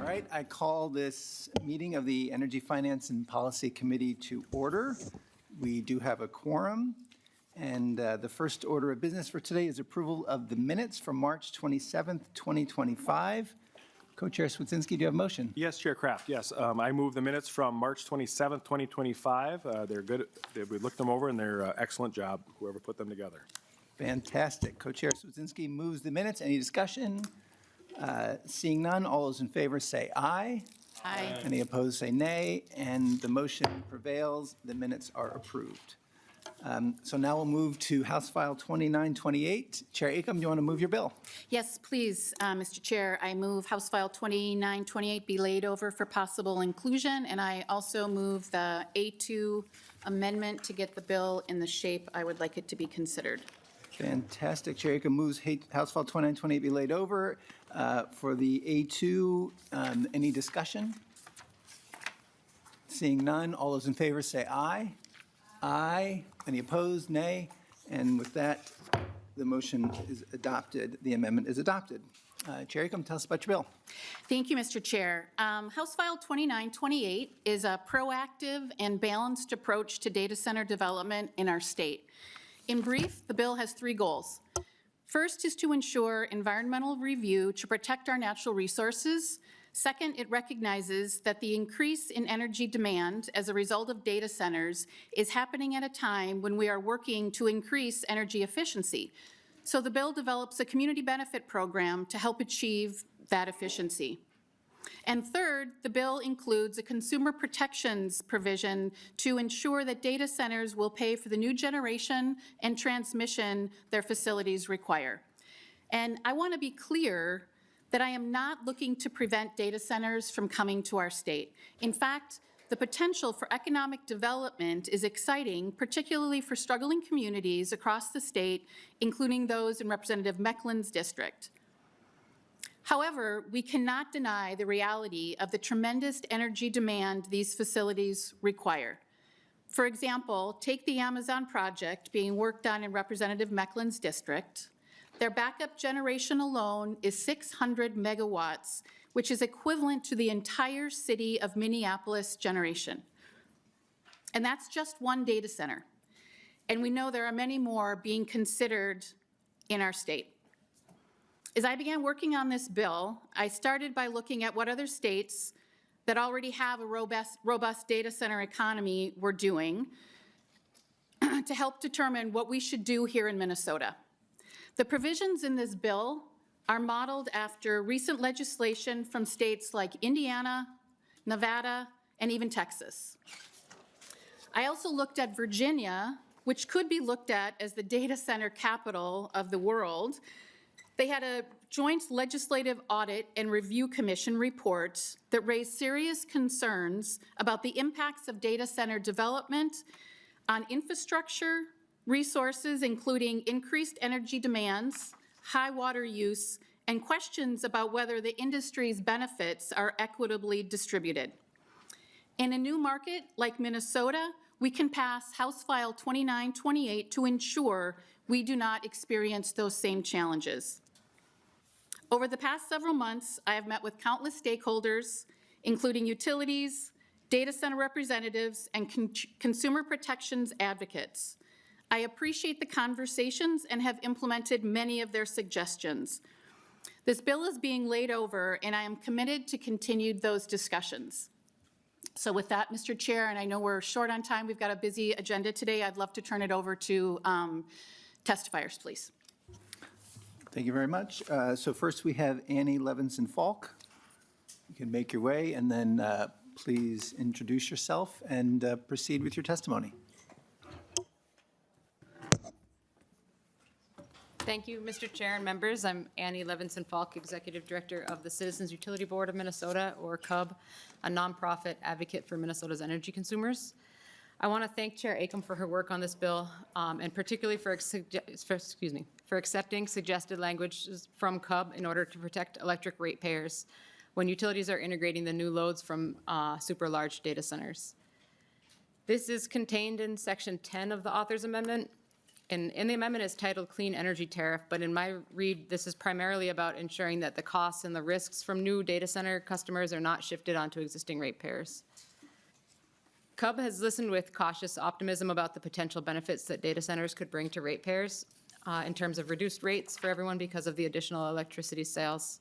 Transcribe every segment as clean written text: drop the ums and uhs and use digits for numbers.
right, I call this meeting of the Energy Finance and Policy Committee to order. We do have a quorum, and the first order of business for today is approval of the minutes from March 27th, 2025. Co-Chair Swedzinski, do you have a motion? Yes, Chair Kraft, yes. I move the minutes from March 27th, 2025. They're good. We looked them over, and they're excellent job, whoever put them together. Fantastic. Co-Chair Swedzinski moves the minutes. Any discussion? Seeing none, all those in favor say aye. Aye. Any opposed say nay, and the motion prevails. The minutes are approved. So now we'll move to House File 2928. Chair Acomb, do you want to move your bill? Yes, please, Mr. Chair. I move House File 2928 be laid over for possible inclusion, and I also move the A2 amendment to get the bill in the shape I would like it to be considered. Fantastic. Chair Acomb moves House File 2928 be laid over. For the A2, any discussion? Seeing none, all those in favor say aye. Aye. Any opposed? Nay. And with that, the motion is adopted. The amendment is adopted. Chair Acomb, tell us about your bill. Thank you, Mr. Chair. House File 2928 is a proactive and balanced approach to data center development in our state. In brief, the bill has three goals. First is to ensure environmental review to protect our natural resources. Second, it recognizes that the increase in energy demand as a result of data centers is happening at a time when we are working to increase energy efficiency. So the bill develops a community benefit program to help achieve that efficiency. And third, the bill includes a consumer protections provision to ensure that data centers will pay for the new generation and transmission their facilities require. And I want to be clear that I am not looking to prevent data centers from coming to our state. In fact, the potential for economic development is exciting, particularly for struggling communities across the state, including those in Representative Mecklen's district. However, we cannot deny the reality of the tremendous energy demand these facilities require. For example, take the Amazon project being worked on in Representative Mecklen's district. Their backup generation alone is 600 megawatts, which is equivalent to the entire city of Minneapolis generation. And that's just one data center. And we know there are many more being considered in our state. As I began working on this bill, I started by looking at what other states that already have a robust data center economy were doing to help determine what we should do here in Minnesota. The provisions in this bill are modeled after recent legislation from states like Indiana, Nevada, and even Texas. I also looked at Virginia, which could be looked at as the data center capital of the world. They had a joint legislative audit and review commission report that raised serious concerns about the impacts of data center development on infrastructure, resources, including increased energy demands, high water use, and questions about whether the industry's benefits are equitably distributed. In a new market like Minnesota, we can pass House File 2928 to ensure we do not experience those same challenges. Over the past several months, I have met with countless stakeholders, including utilities, data center representatives, and consumer protections advocates. I appreciate the conversations and have implemented many of their suggestions. This bill is being laid over, and I am committed to continue those discussions. So with that, Mr. Chair, and I know we're short on time, we've got a busy agenda today, I'd love to turn it over to testifiers, please. Thank you very much. So first we have Annie Levinson-Falk. You can make your way, and then please introduce yourself and proceed with your testimony. Thank you, Mr. Chair and members. I'm Annie Levinson-Falk, Executive Director of the Citizens Utility Board of Minnesota, or CUB, a nonprofit advocate for Minnesota's energy consumers. I want to thank Chair Acomb for her work on this bill, and particularly for accepting suggested language from CUB in order to protect electric ratepayers when utilities are integrating the new loads from super large data centers. This is contained in Section 10 of the Author's Amendment, And in the amendment, it's titled Clean Energy Tariff, but in my read, this is primarily about ensuring that the costs and the risks from new data center customers are not shifted onto existing ratepayers. CUB has listened with cautious optimism about the potential benefits that data centers could bring to ratepayers in terms of reduced rates for everyone because of the additional electricity sales.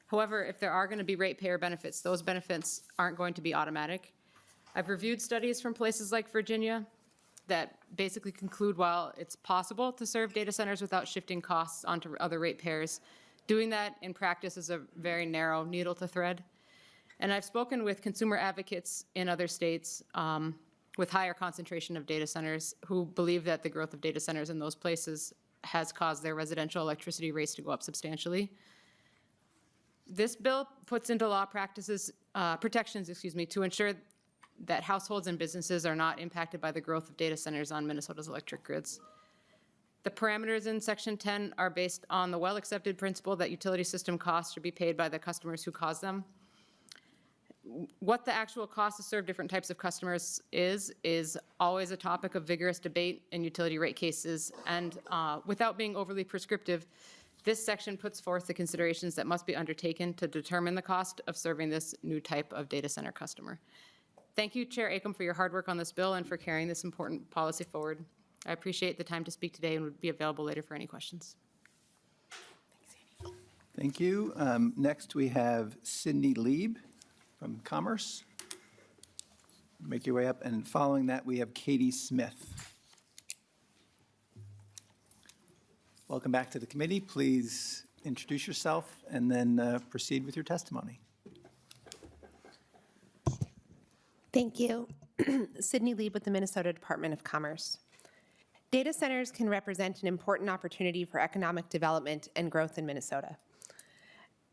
However, if there are going to be ratepayer benefits, those benefits aren't going to be automatic. I've reviewed studies from places like Virginia that basically conclude while it's possible to serve data centers without shifting costs onto other ratepayers, doing that in practice is a very narrow needle to thread. And I've spoken with consumer advocates in other states with higher concentration of data centers who believe that the growth of data centers in those places has caused their residential electricity rates to go up substantially. This bill puts into law practices, protections, to ensure that households and businesses are not impacted by the growth of data centers on Minnesota's electric grids. The parameters in Section 10 are based on the well-accepted principle that utility system costs should be paid by the customers who cause them. What the actual cost to serve different types of customers is always a topic of vigorous debate in utility rate cases, and without being overly prescriptive, this section puts forth the considerations that must be undertaken to determine the cost of serving this new type of data center customer. Thank you, Chair Acomb, for your hard work on this bill and for carrying this important policy forward. I appreciate the time to speak today and would be available later for any questions. Thank you. Next, we have Sydney Lieb from Commerce. Make your way up, and following that, we have Katie Smith. Welcome back to the committee. Please introduce yourself and then proceed with your testimony. Thank you. Sydney Lieb with the Minnesota Department of Commerce. Data centers can represent an important opportunity for economic development and growth in Minnesota.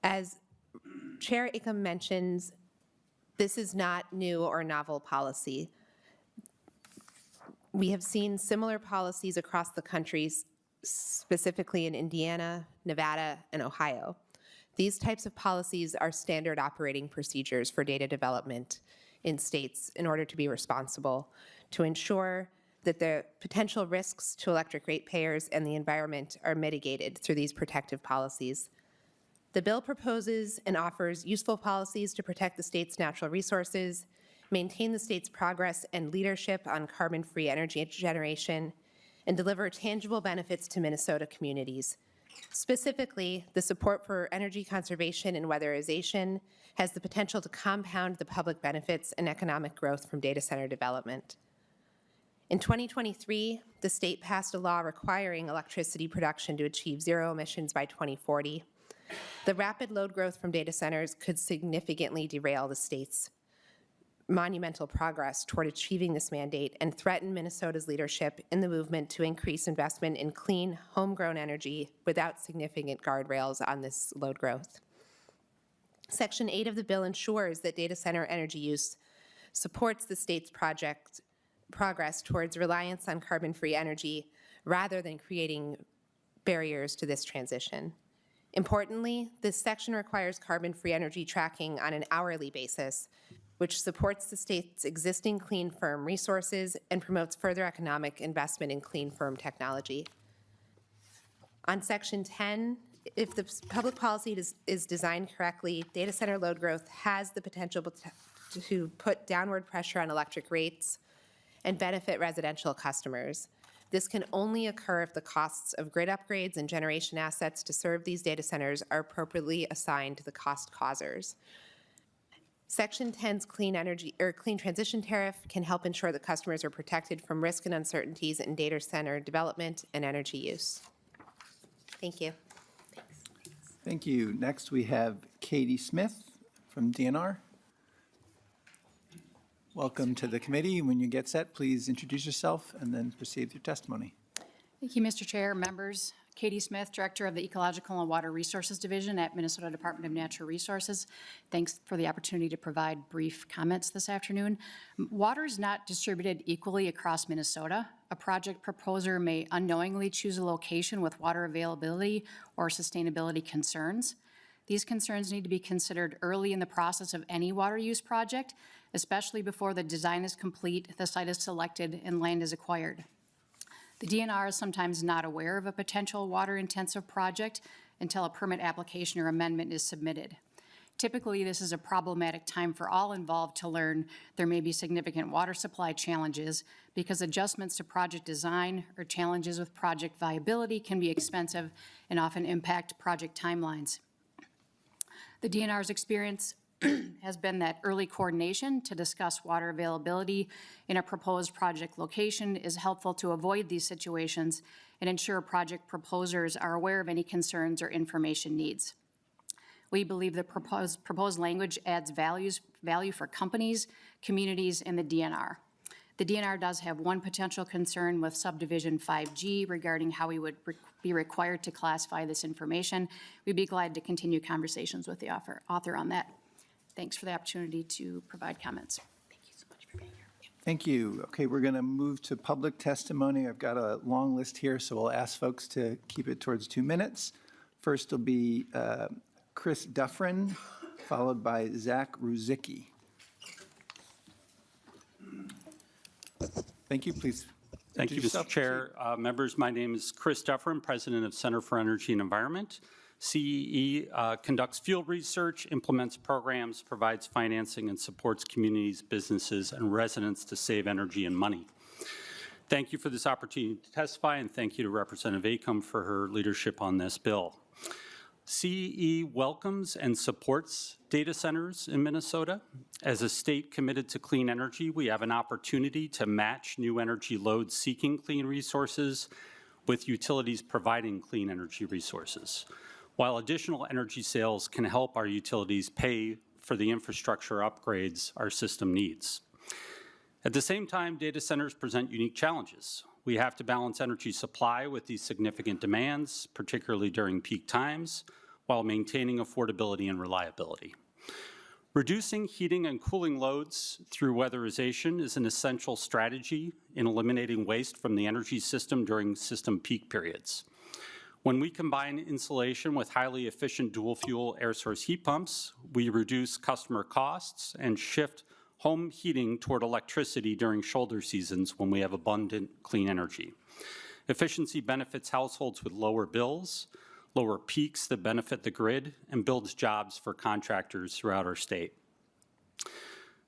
As Chair Acomb mentions, this is not new or novel policy. We have seen similar policies across the country, specifically in Indiana, Nevada, and Ohio. These types of policies are standard operating procedures for data development in states in order to be responsible, to ensure that the potential risks to electric ratepayers and the environment are mitigated through these protective policies. The bill proposes and offers useful policies to protect the state's natural resources, maintain the state's progress and leadership on carbon-free energy generation, and deliver tangible benefits to Minnesota communities. Specifically, the support for energy conservation and weatherization has the potential to compound the public benefits and economic growth from data center development. In 2023, the state passed a law requiring electricity production to achieve zero emissions by 2040. The rapid load growth from data centers could significantly derail the state's monumental progress toward achieving this mandate and threaten Minnesota's leadership in the movement to increase investment in clean, homegrown energy without significant guardrails on this load growth. Section 8 of the bill ensures that data center energy use supports the state's progress towards reliance on carbon-free energy rather than creating barriers to this transition. Importantly, this section requires carbon-free energy tracking on an hourly basis, which supports the state's existing clean, firm resources and promotes further economic investment in clean, firm technology. On Section 10, if the public policy is designed correctly, data center load growth has the potential to put downward pressure on electric rates and benefit residential customers. This can only occur if the costs of grid upgrades and generation assets to serve these data centers are appropriately assigned to the cost causers. Section 10's clean transition tariff can help ensure that customers are protected from risk and uncertainties in data center development and energy use. Thank you. Thank you. Next, we have Katie Smith from DNR. Welcome to the committee. When you get set, please introduce yourself and then proceed with your testimony. Thank you, Mr. Chair, members. Katie Smith, Director of the Ecological and Water Resources Division at Minnesota Department of Natural Resources. Thanks for the opportunity to provide brief comments this afternoon. Water is not distributed equally across Minnesota. A project proposer may unknowingly choose a location with water availability or sustainability concerns. These concerns need to be considered early in the process of any water use project, especially before the design is complete, the site is selected, and land is acquired. The DNR is sometimes not aware of a potential water-intensive project until a permit application or amendment is submitted. Typically, this is a problematic time for all involved to learn there may be significant water supply challenges because adjustments to project design or challenges with project viability can be expensive and often impact project timelines. The DNR's experience has been that early coordination to discuss water availability in a proposed project location is helpful to avoid these situations and ensure project proposers are aware of any concerns or information needs. We believe the proposed language adds value for companies, communities, and the DNR. The DNR does have one potential concern with subdivision 5G regarding how we would be required to classify this information. We'd be glad to continue conversations with the author on that. Thanks for the opportunity to provide comments. Thank you so much for being here. Thank you. Okay, we're going to move to public testimony. I've got a long list here, so we'll ask folks to keep it towards 2 minutes. First will be Chris Duffrin, followed by Zach Ruzicki. Thank you, please. Thank you, introduce Mr. yourself. Chair. Members, my name is Chris Duffrin, President of Center for Energy and Environment. CEE conducts field research, implements programs, provides financing, and supports communities, businesses, and residents to save energy and money. Thank you for this opportunity to testify, and thank you to Representative Acomb for her leadership on this bill. CEE welcomes and supports data centers in Minnesota. As a state committed to clean energy, we have an opportunity to match new energy loads seeking clean resources with utilities providing clean energy resources, while additional energy sales can help our utilities pay for the infrastructure upgrades our system needs. At the same time, data centers present unique challenges. We have to balance energy supply with these significant demands, particularly during peak times, while maintaining affordability and reliability. Reducing heating and cooling loads through weatherization is an essential strategy in eliminating waste from the energy system during system peak periods. When we combine insulation with highly efficient dual-fuel air source heat pumps, we reduce customer costs and shift home heating toward electricity during shoulder seasons when we have abundant clean energy. Efficiency benefits households with lower bills, lower peaks that benefit the grid, and builds jobs for contractors throughout our state.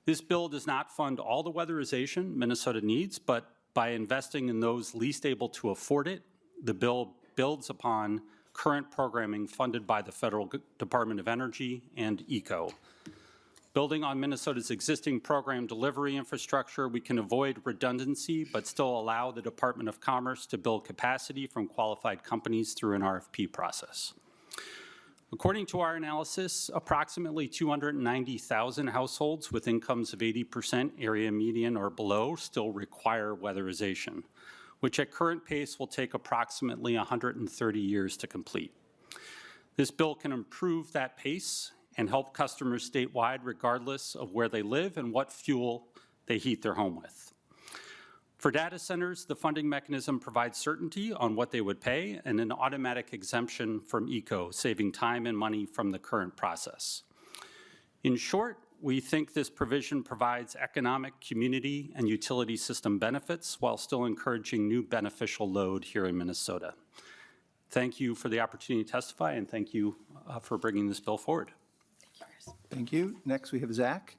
This bill does not fund all the weatherization Minnesota needs, but by investing in those least able to afford it, the bill builds upon current programming funded by the Federal Department of Energy and ECO. Building on Minnesota's existing program delivery infrastructure, we can avoid redundancy but still allow the Department of Commerce to build capacity from qualified companies through an RFP process. According to our analysis, approximately 290,000 households with incomes of 80% area median or below still require weatherization, which at current pace will take approximately 130 years to complete. This bill can improve that pace and help customers statewide regardless of where they live and what fuel they heat their home with. For data centers, the funding mechanism provides certainty on what they would pay and an automatic exemption from ECO, saving time and money from the current process. In short, we think this provision provides economic, community, and utility system benefits while still encouraging new beneficial load here in Minnesota. Thank you for the opportunity to testify, and thank you for bringing this bill forward. Thank you. Next, we have Zach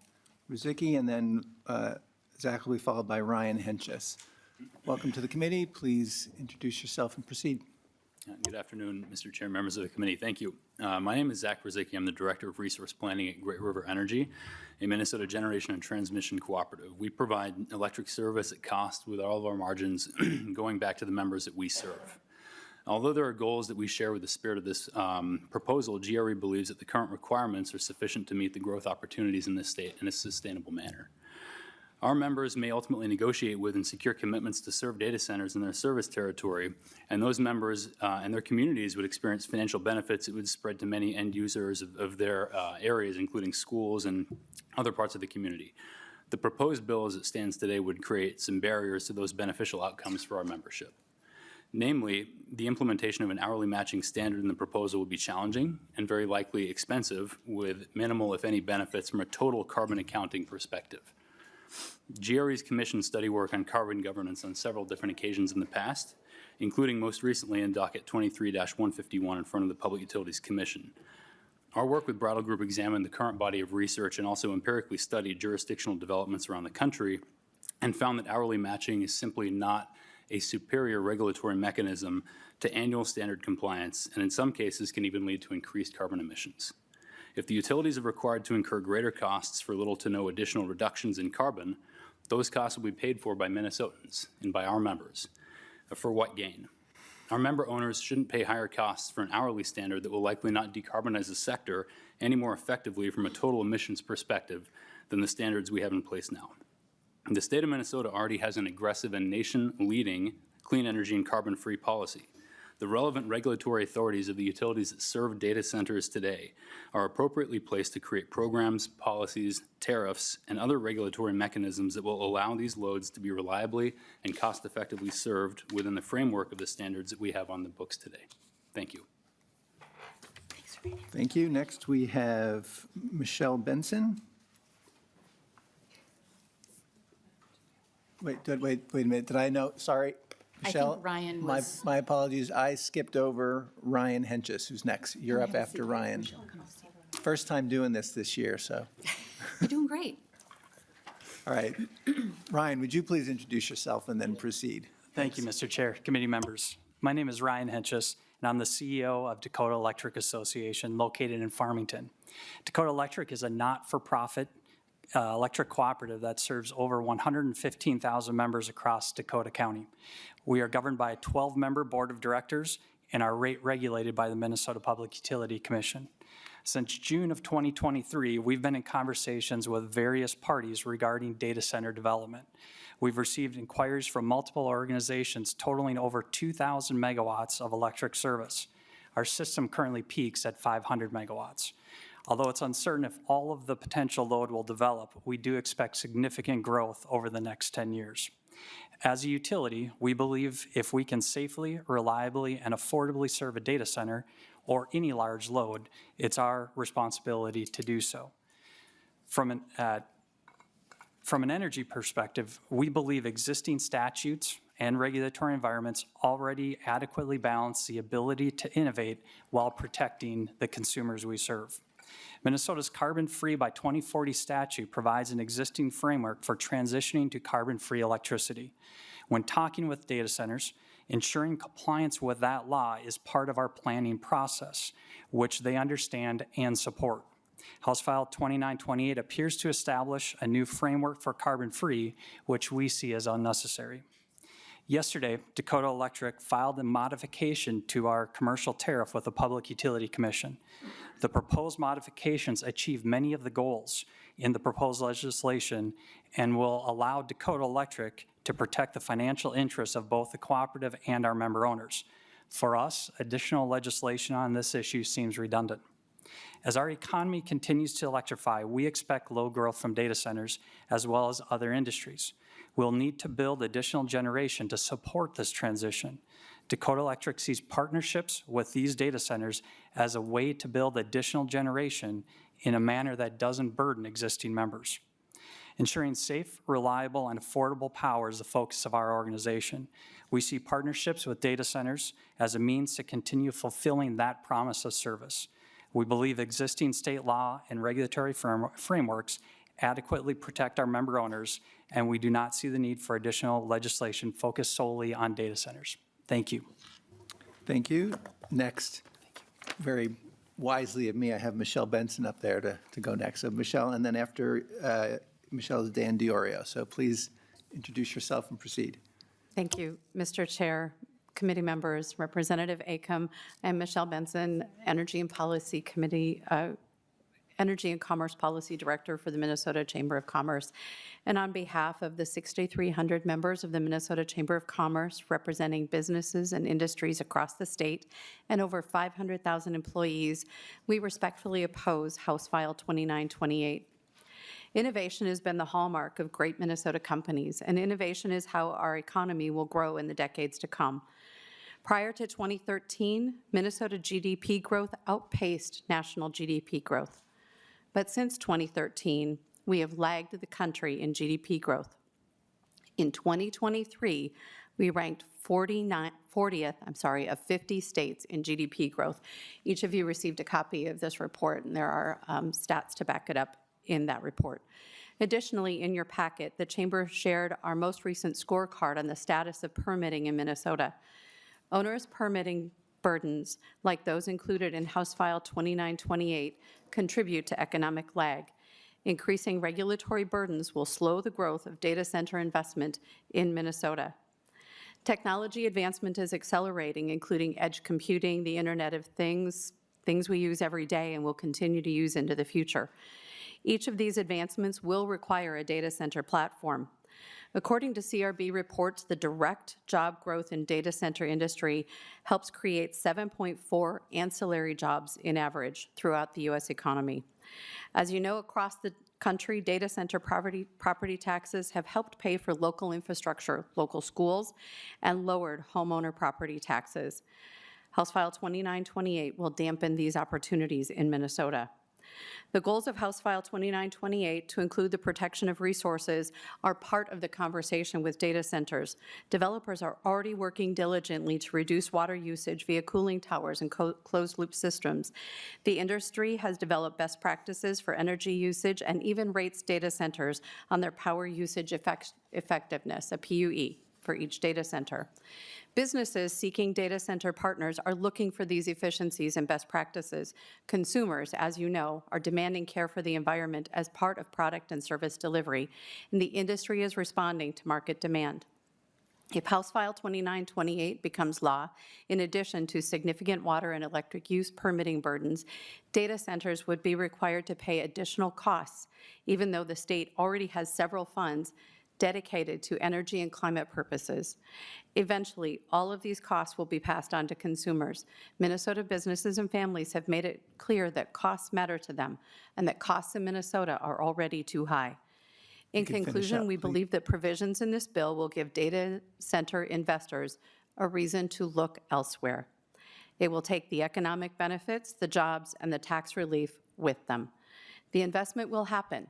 Ruzicki, and then Zach will be followed by Ryan Henches. Welcome to the committee. Please introduce yourself and proceed. Good afternoon, Mr. Chair, members of the committee. Thank you. My name is Zach Ruzicki. I'm the Director of Resource Planning at Great River Energy, a Minnesota generation and transmission cooperative. We provide electric service at cost with all of our margins going back to the members that we serve. Although there are goals that we share with the spirit of this proposal, GRE believes that the current requirements are sufficient to meet the growth opportunities in this state in a sustainable manner. Our members may ultimately negotiate with and secure commitments to serve data centers in their service territory, and those members and their communities would experience financial benefits that would spread to many end users of their areas, including schools and other parts of the community. The proposed bill as it stands today would create some barriers to those beneficial outcomes for our membership. Namely, the implementation of an hourly matching standard in the proposal would be challenging and very likely expensive, with minimal, if any, benefits from a total carbon accounting perspective. GRE's commissioned study work on carbon governance on several different occasions in the past, including most recently in docket 23-151 in front of the Public Utilities Commission. Our work with Brattle Group examined the current body of research and also empirically studied jurisdictional developments around the country and found that hourly matching is simply not a superior regulatory mechanism to annual standard compliance, and in some cases can even lead to increased carbon emissions. If the utilities are required to incur greater costs for little to no additional reductions in carbon, those costs will be paid for by Minnesotans and by our members. For what gain? Our member owners shouldn't pay higher costs for an hourly standard that will likely not decarbonize the sector any more effectively from a total emissions perspective than the standards we have in place now. The state of Minnesota already has an aggressive and nation-leading clean energy and carbon-free policy. The relevant regulatory authorities of the utilities that serve data centers today are appropriately placed to create programs, policies, tariffs, and other regulatory mechanisms that will allow these loads to be reliably and cost-effectively served within the framework of the standards that we have on the books today. Thank you. Thank you. Next, we have Michelle Benson. Wait a minute. Did I know? Sorry. I think Michelle, Ryan was- my apologies. I skipped over Ryan Henches, who's next. You're up after Ryan. First time doing this year, so. You're doing great. All right. Ryan, would you please introduce yourself and then proceed? Thank you, Mr. Chair, committee members. My name is Ryan Henches, and I'm the CEO of Dakota Electric Association located in Farmington. Dakota Electric is a not-for-profit electric cooperative that serves over 115,000 members across Dakota County. We are governed by a 12-member board of directors and are rate regulated by the Minnesota Public Utility Commission. Since June of 2023, we've been in conversations with various parties regarding data center development. We've received inquiries from multiple organizations totaling over 2,000 megawatts of electric service. Our system currently peaks at 500 megawatts. Although it's uncertain if all of the potential load will develop, we do expect significant growth over the next 10 years. As a utility, we believe if we can safely, reliably, and affordably serve a data center or any large load, it's our responsibility to do so. From an energy perspective, we believe existing statutes and regulatory environments already adequately balance the ability to innovate while protecting the consumers we serve. Minnesota's carbon-free by 2040 statute provides an existing framework for transitioning to carbon-free electricity. When talking with data centers, ensuring compliance with that law is part of our planning process, which they understand and support. House File 2928 appears to establish a new framework for carbon-free, which we see as unnecessary. Yesterday, Dakota Electric filed a modification to our commercial tariff with the Public Utility Commission. The proposed modifications achieve many of the goals in the proposed legislation and will allow Dakota Electric to protect the financial interests of both the cooperative and our member owners. For us, additional legislation on this issue seems redundant. As our economy continues to electrify, we expect load growth from data centers as well as other industries. We'll need to build additional generation to support this transition. Dakota Electric sees partnerships with these data centers as a way to build additional generation in a manner that doesn't burden existing members. Ensuring safe, reliable, and affordable power is the focus of our organization. We see partnerships with data centers as a means to continue fulfilling that promise of service. We believe existing state law and regulatory frameworks adequately protect our member owners, and we do not see the need for additional legislation focused solely on data centers. Thank you. Thank you. Next, very wisely of me, I have Michelle Benson up there to go next. So Michelle, and then after Michelle is Dan Diorio. So please introduce yourself and proceed. Thank you, Mr. Chair, committee members, Representative Acomb. I'm Michelle Benson, Energy and Policy Committee, Energy and Commerce Policy Director for the Minnesota Chamber of Commerce. And on behalf of the 6,300 members of the Minnesota Chamber of Commerce representing businesses and industries across the state and over 500,000 employees, we respectfully oppose House File 2928. Innovation has been the hallmark of great Minnesota companies, and innovation is how our economy will grow in the decades to come. Prior to 2013, Minnesota GDP growth outpaced national GDP growth. But since 2013, we have lagged the country in GDP growth. In 2023, we ranked 40th of 50 states in GDP growth. Each of you received a copy of this report, and there are stats to back it up in that report. Additionally, in your packet, the Chamber shared our most recent scorecard on the status of permitting in Minnesota. Onerous permitting burdens, like those included in House File 2928, contribute to economic lag. Increasing regulatory burdens will slow the growth of data center investment in Minnesota. Technology advancement is accelerating, including edge computing, the Internet of Things, things we use every day and will continue to use into the future. Each of these advancements will require a data center platform. According to CRB reports, the direct job growth in data center industry helps create 7.4 ancillary jobs in average throughout the U.S. economy. As you know, across the country, data center property taxes have helped pay for local infrastructure, local schools, and lowered homeowner property taxes. House File 2928 will dampen these opportunities in Minnesota. The goals of House File 2928 to include the protection of resources are part of the conversation with data centers. Developers are already working diligently to reduce water usage via cooling towers and closed-loop systems. The industry has developed best practices for energy usage and even rates data centers on their power usage effectiveness, a PUE, for each data center. Businesses seeking data center partners are looking for these efficiencies and best practices. Consumers, as you know, are demanding care for the environment as part of product and service delivery, and the industry is responding to market demand. If House File 2928 becomes law, in addition to significant water and electric use permitting burdens, data centers would be required to pay additional costs, even though the state already has several funds dedicated to energy and climate purposes. Eventually, all of these costs will be passed on to consumers. Minnesota businesses and families have made it clear that costs matter to them and that costs in Minnesota are already too high. In conclusion, we believe that provisions in this bill will give data center investors a reason to look elsewhere. It will take the economic benefits, the jobs, and the tax relief with them. The investment will happen,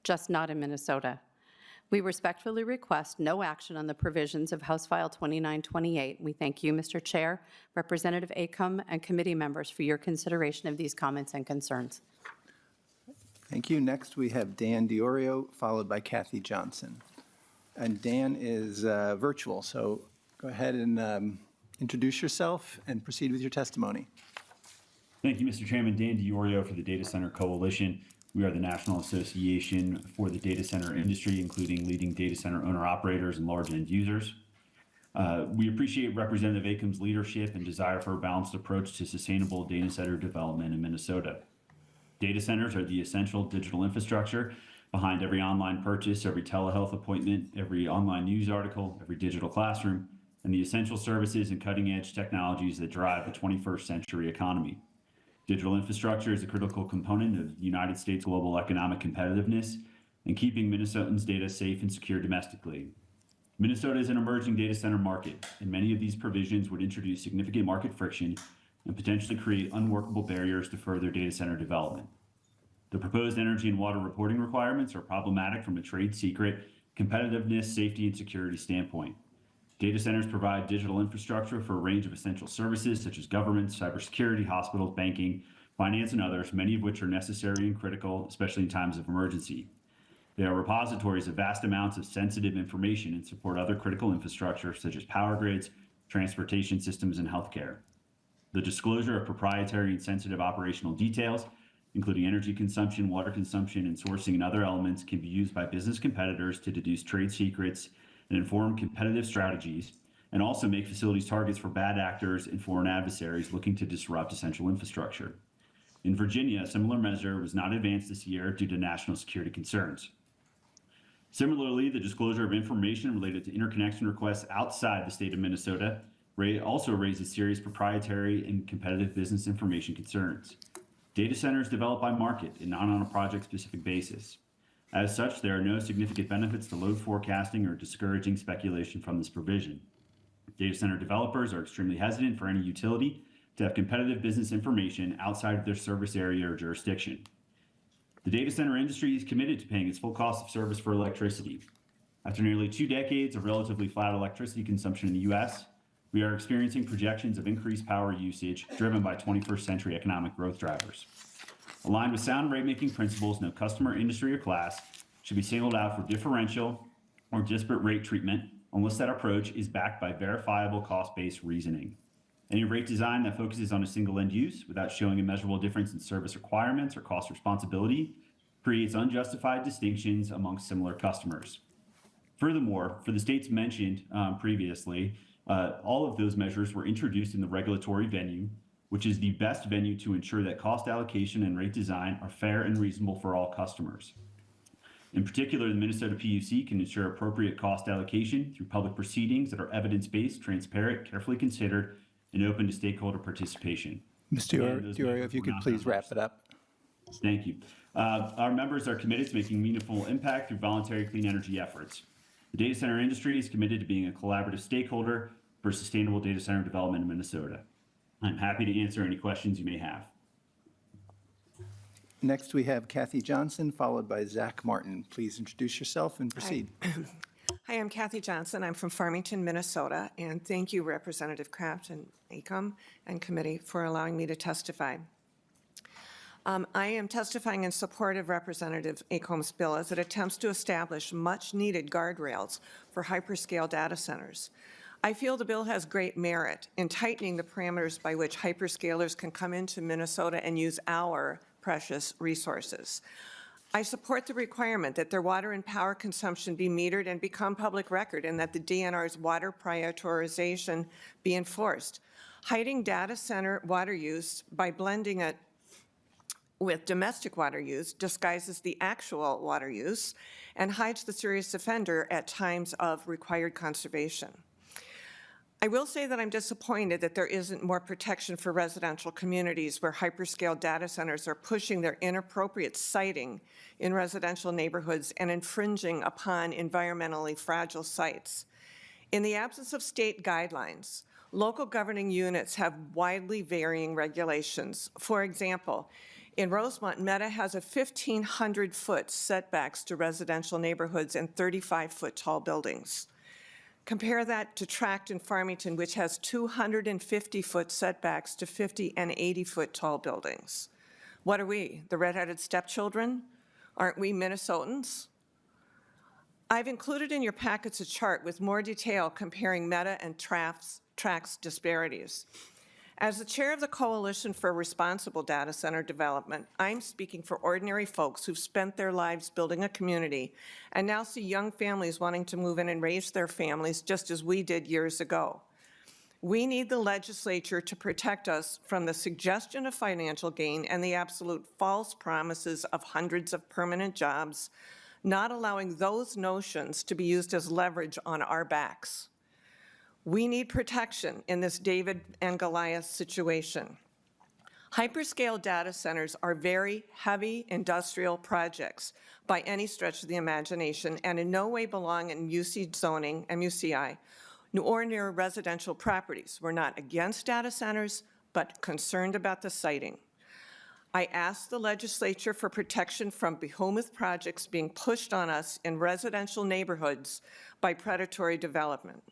just not in Minnesota. We respectfully request no action on the provisions of House File 2928. We thank you, Mr. Chair, Representative Acomb, and committee members for your consideration of these comments and concerns. Thank you. Next, we have Dan DiOrio, followed by Kathy Johnson. And Dan is virtual, so go ahead and introduce yourself and proceed with your testimony. Thank you, Mr. Chairman. Dan DiOrio for the Data Center Coalition. We are the National Association for the data center industry, including leading data center owner-operators and large end users. We appreciate Representative Acomb's leadership and desire for a balanced approach to sustainable data center development in Minnesota. Data centers are the essential digital infrastructure behind every online purchase, every telehealth appointment, every online news article, every digital classroom, and the essential services and cutting-edge technologies that drive the 21st century economy. Digital infrastructure is a critical component of the United States' global economic competitiveness and keeping Minnesotans' data safe and secure domestically. Minnesota is an emerging data center market, and many of these provisions would introduce significant market friction and potentially create unworkable barriers to further data center development. The proposed energy and water reporting requirements are problematic from a trade secret, competitiveness, safety, and security standpoint. Data centers provide digital infrastructure for a range of essential services such as government, cybersecurity, hospitals, banking, finance, and others, many of which are necessary and critical, especially in times of emergency. They are repositories of vast amounts of sensitive information and support other critical infrastructure such as power grids, transportation systems, and healthcare. The disclosure of proprietary and sensitive operational details, including energy consumption, water consumption, and sourcing and other elements, can be used by business competitors to deduce trade secrets and inform competitive strategies, and also make facilities targets for bad actors and foreign adversaries looking to disrupt essential infrastructure. In Virginia, a similar measure was not advanced this year due to national security concerns. Similarly, the disclosure of information related to interconnection requests outside the state of Minnesota also raises serious proprietary and competitive business information concerns. Data centers develop by market and not on a project-specific basis. As such, there are no significant benefits to load forecasting or discouraging speculation from this provision. Data center developers are extremely hesitant for any utility to have competitive business information outside of their service area or jurisdiction. The data center industry is committed to paying its full cost of service for electricity. After nearly 2 decades of relatively flat electricity consumption in the U.S., we are experiencing projections of increased power usage driven by 21st century economic growth drivers. Aligned with sound rate-making principles, no customer, industry, or class should be singled out for differential or disparate rate treatment unless that approach is backed by verifiable cost-based reasoning. Any rate design that focuses on a single end use without showing a measurable difference in service requirements or cost responsibility creates unjustified distinctions among similar customers. Furthermore, for the states mentioned previously, all of those measures were introduced in the regulatory venue, which is the best venue to ensure that cost allocation and rate design are fair and reasonable for all customers. In particular, the Minnesota PUC can ensure appropriate cost allocation through public proceedings that are evidence-based, transparent, carefully considered, and open to stakeholder participation. Mr. Diorio, if you could please wrap it up. Thank you. Our members are committed to making meaningful impact through voluntary clean energy efforts. The data center industry is committed to being a collaborative stakeholder for sustainable data center development in Minnesota. I'm happy to answer any questions you may have. Next, we have Kathy Johnson, followed by Zach Martin. Please introduce yourself and proceed. Hi, I'm Kathy Johnson. I'm from Farmington, Minnesota, and thank you, Representative Kraft and Acomb and committee, for allowing me to testify. I am testifying in support of Representative Acomb's bill as it attempts to establish much-needed guardrails for hyperscale data centers. I feel the bill has great merit in tightening the parameters by which hyperscalers can come into Minnesota and use our precious resources. I support the requirement that their water and power consumption be metered and become public record, and that the DNR's water prioritization be enforced. Hiding data center water use by blending it with domestic water use disguises the actual water use and hides the serious offender at times of required conservation. I will say that I'm disappointed that there isn't more protection for residential communities where hyperscale data centers are pushing their inappropriate siting in residential neighborhoods and infringing upon environmentally fragile sites. In the absence of state guidelines, local governing units have widely varying regulations. For example, in Rosemont, Meta has a 1,500-foot setbacks to residential neighborhoods and 35-foot tall buildings. Compare that to Tract in Farmington, which has 250-foot setbacks to 50 and 80-foot tall buildings. What are we, the redheaded stepchildren? Aren't we Minnesotans? I've included in your packets a chart with more detail comparing Meta and Tract's disparities. As the chair of the Coalition for Responsible Data Center Development, I'm speaking for ordinary folks who've spent their lives building a community and now see young families wanting to move in and raise their families just as we did years ago. We need the legislature to protect us from the suggestion of financial gain and the absolute false promises of hundreds of permanent jobs, not allowing those notions to be used as leverage on our backs. We need protection in this David and Goliath situation. Hyperscale data centers are very heavy industrial projects by any stretch of the imagination and in no way belong in UC zoning, MUCI, or near residential properties. We're not against data centers, but concerned about the siting. I ask the legislature for protection from behemoth projects being pushed on us in residential neighborhoods by predatory development.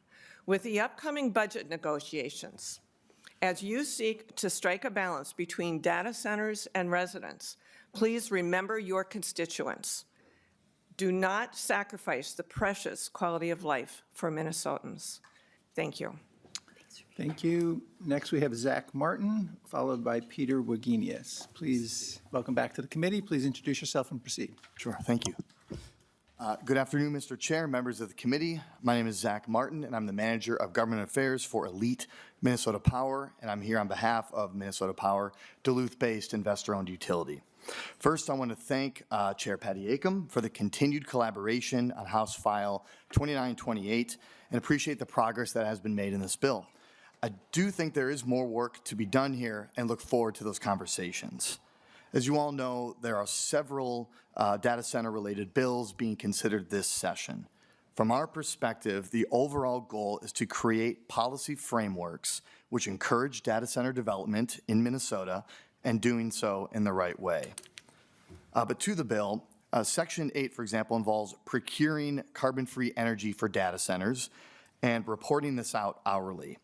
With the upcoming budget negotiations, as you seek to strike a balance between data centers and residents, please remember your constituents. Do not sacrifice the precious quality of life for Minnesotans. Thank you. Thank you. Next, we have Zach Martin, followed by Peter Wagenius. Please welcome back to the committee. Please introduce yourself and proceed. Sure, thank you. Good afternoon, Mr. Chair, members of the committee. My name is Zach Martin, and I'm the Manager of Government Affairs for Elite Minnesota Power, and I'm here on behalf of Minnesota Power, Duluth-based investor-owned utility. First, I want to thank Chair Patty Acomb for the continued collaboration on House File 2928 and appreciate the progress that has been made in this bill. I do think there is more work to be done here and look forward to those conversations. As you all know, there are several data center related bills being considered this session. From our perspective, the overall goal is to create policy frameworks which encourage data center development in Minnesota and doing so in the right way. But to the bill, Section 8, for example, involves procuring carbon-free energy for data centers and reporting this out hourly.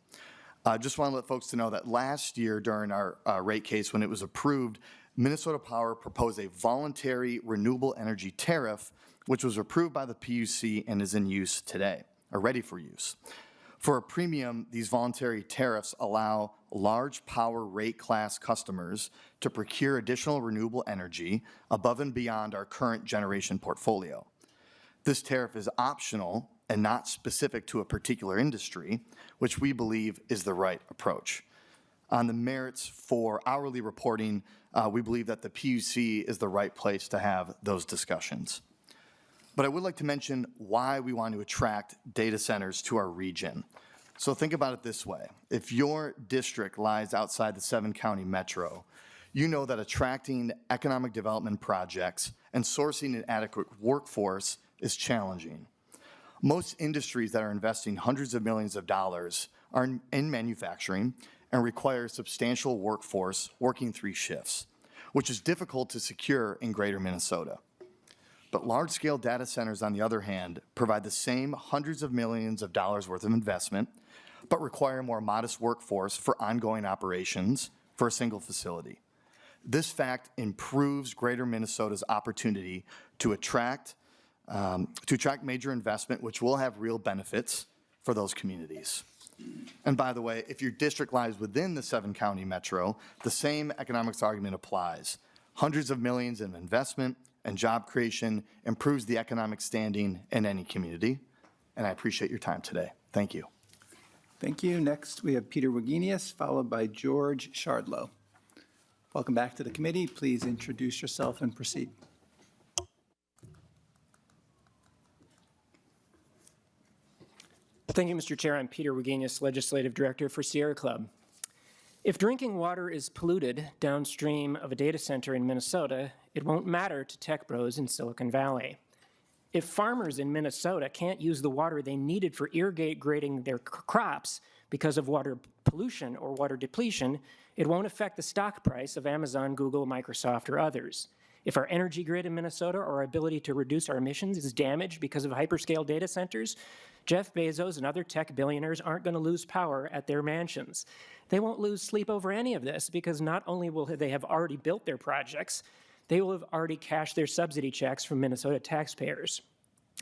Just want to let folks to know that last year during our rate case, when it was approved, Minnesota Power proposed a voluntary renewable energy tariff, which was approved by the PUC and is in use today, or ready for use. For a premium, these voluntary tariffs allow large power rate class customers to procure additional renewable energy above and beyond our current generation portfolio. This tariff is optional and not specific to a particular industry, which we believe is the right approach. On the merits for hourly reporting, we believe that the PUC is the right place to have those discussions. But I would like to mention why we want to attract data centers to our region. So think about it this way. If your district lies outside the 7-county metro, you know that attracting economic development projects and sourcing an adequate workforce is challenging. Most industries that are investing hundreds of millions of dollars are in manufacturing and require a substantial workforce working 3 shifts, which is difficult to secure in greater Minnesota. But large-scale data centers, on the other hand, provide the same hundreds of millions of dollars worth of investment, but require a more modest workforce for ongoing operations for a single facility. This fact improves greater Minnesota's opportunity to attract major investment, which will have real benefits for those communities. And by the way, if your district lies within the 7-county metro, the same economics argument applies. Hundreds of millions in investment and job creation improves the economic standing in any community. And I appreciate your time today. Thank you. Thank you. Next, we have Peter Wagenius, followed by George Shardlow. Welcome back to the committee. Please introduce yourself and proceed. Thank you, Mr. Chair. I'm Peter Wagenius, Legislative Director for Sierra Club. If drinking water is polluted downstream of a data center in Minnesota, it won't matter to tech bros in Silicon Valley. If farmers in Minnesota can't use the water they needed for irrigating their crops because of water pollution or water depletion, it won't affect the stock price of Amazon, Google, Microsoft, or others. If our energy grid in Minnesota or our ability to reduce our emissions is damaged because of hyperscale data centers, Jeff Bezos and other tech billionaires aren't going to lose power at their mansions. They won't lose sleep over any of this because not only will they have already built their projects, they will have already cashed their subsidy checks from Minnesota taxpayers.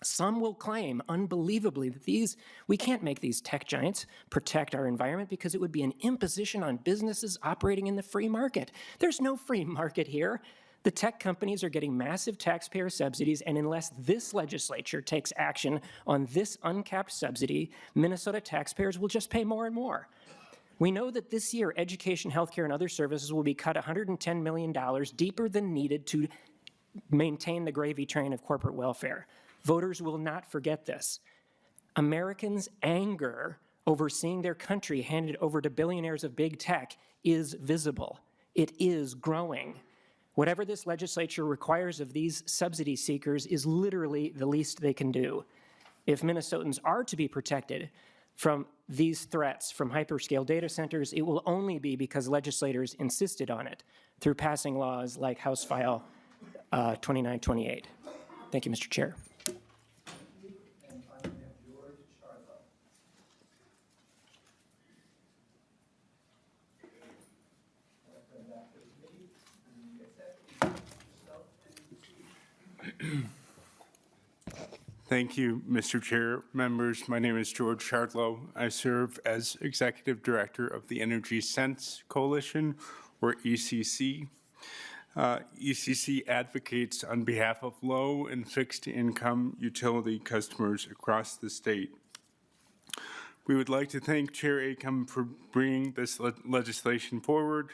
Some will claim, unbelievably, that we can't make these tech giants protect our environment because it would be an imposition on businesses operating in the free market. There's no free market here. The tech companies are getting massive taxpayer subsidies, and unless this legislature takes action on this uncapped subsidy, Minnesota taxpayers will just pay more and more. We know that this year, education, healthcare, and other services will be cut $110 million deeper than needed to maintain the gravy train of corporate welfare. Voters will not forget this. Americans' anger over seeing their country handed over to billionaires of big tech is visible. It is growing. Whatever this legislature requires of these subsidy seekers is literally the least they can do. If Minnesotans are to be protected from these threats from hyperscale data centers, it will only be because legislators insisted on it through passing laws like House File 2928. Thank you, Mr. Chair. Thank you, Mr. Chair. Members, my name is George Shardlow. I serve as Executive Director of the Energy Sense Coalition, or ECC. ECC advocates on behalf of low and fixed income utility customers across the state. We would like to thank Chair Acomb for bringing this legislation forward.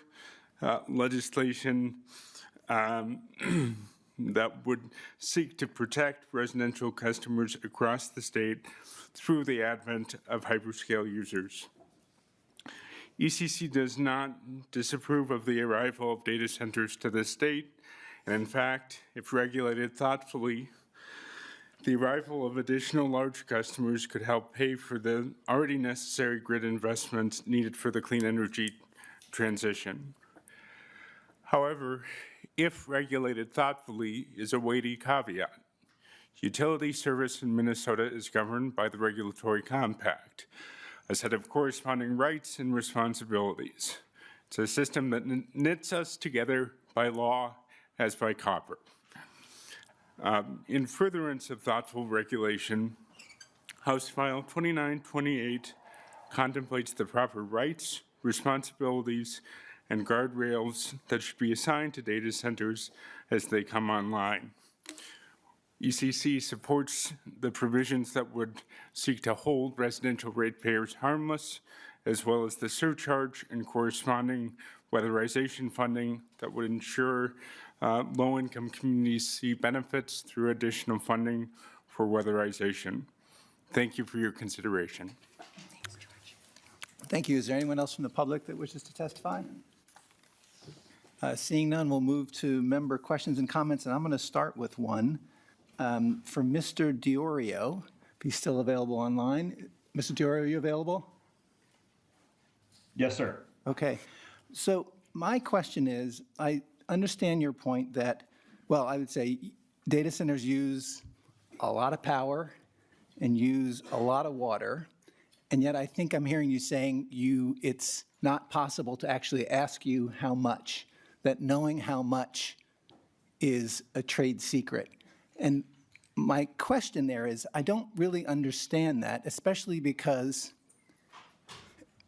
Legislation that would seek to protect residential customers across the state through the advent of hyperscale users. ECC does not disapprove of the arrival of data centers to the state, and in fact, if regulated thoughtfully, the arrival of additional large customers could help pay for the already necessary grid investments needed for the clean energy transition. However, if regulated thoughtfully, is a weighty caveat. Utility service in Minnesota is governed by the Regulatory Compact, a set of corresponding rights and responsibilities. It's a system that knits us together by law as by copper. In furtherance of thoughtful regulation, House File 2928 contemplates the proper rights, responsibilities, and guardrails that should be assigned to data centers as they come online. ECC supports the provisions that would seek to hold residential ratepayers harmless, as well as the surcharge and corresponding weatherization funding that would ensure low-income communities see benefits through additional funding for weatherization. Thank you for your consideration. Thank you. Is there anyone else from the public that wishes to testify? Seeing none, we'll move to member questions and comments, and I'm going to start with one for Mr. Diorio, if he's still available online. Mr. Diorio, are you available? Yes, sir. Okay. So my question is, I understand your point that, well, I would say data centers use a lot of power and use a lot of water, and yet I think I'm hearing you saying it's not possible to actually ask you how much, that knowing how much is a trade secret. And my question there is, I don't really understand that, especially because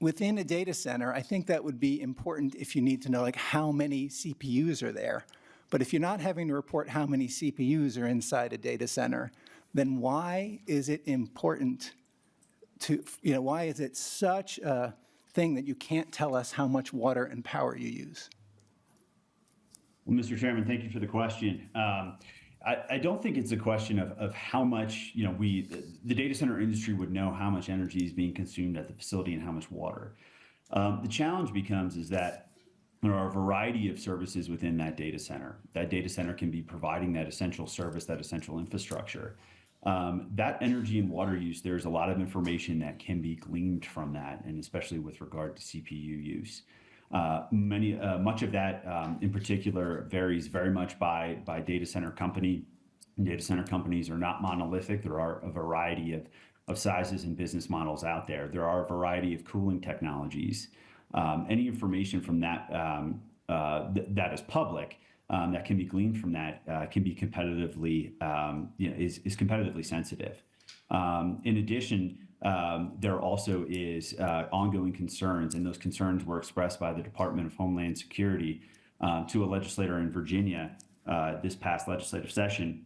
within a data center, I think that would be important if you need to know like how many CPUs are there. But if you're not having to report how many CPUs are inside a data center, then why is it important to, why is it such a thing that you can't tell us how much water and power you use? Well, Mr. Chairman, thank you for the question. I don't think it's a question of how much, the data center industry would know how much energy is being consumed at the facility and how much water. The challenge is that there are a variety of services within that data center. That data center can be providing that essential service, that essential infrastructure. That energy and water use, there's a lot of information that can be gleaned from that, and especially with regard to CPU use. Much of that, in particular, varies very much by data center company. Data center companies are not monolithic. There are a variety of sizes and business models out there. There are a variety of cooling technologies. Any information from that that is public that can be gleaned from that can be competitively is competitively sensitive. In addition, there also is ongoing concerns, and those concerns were expressed by the Department of Homeland Security to a legislator in Virginia this past legislative session,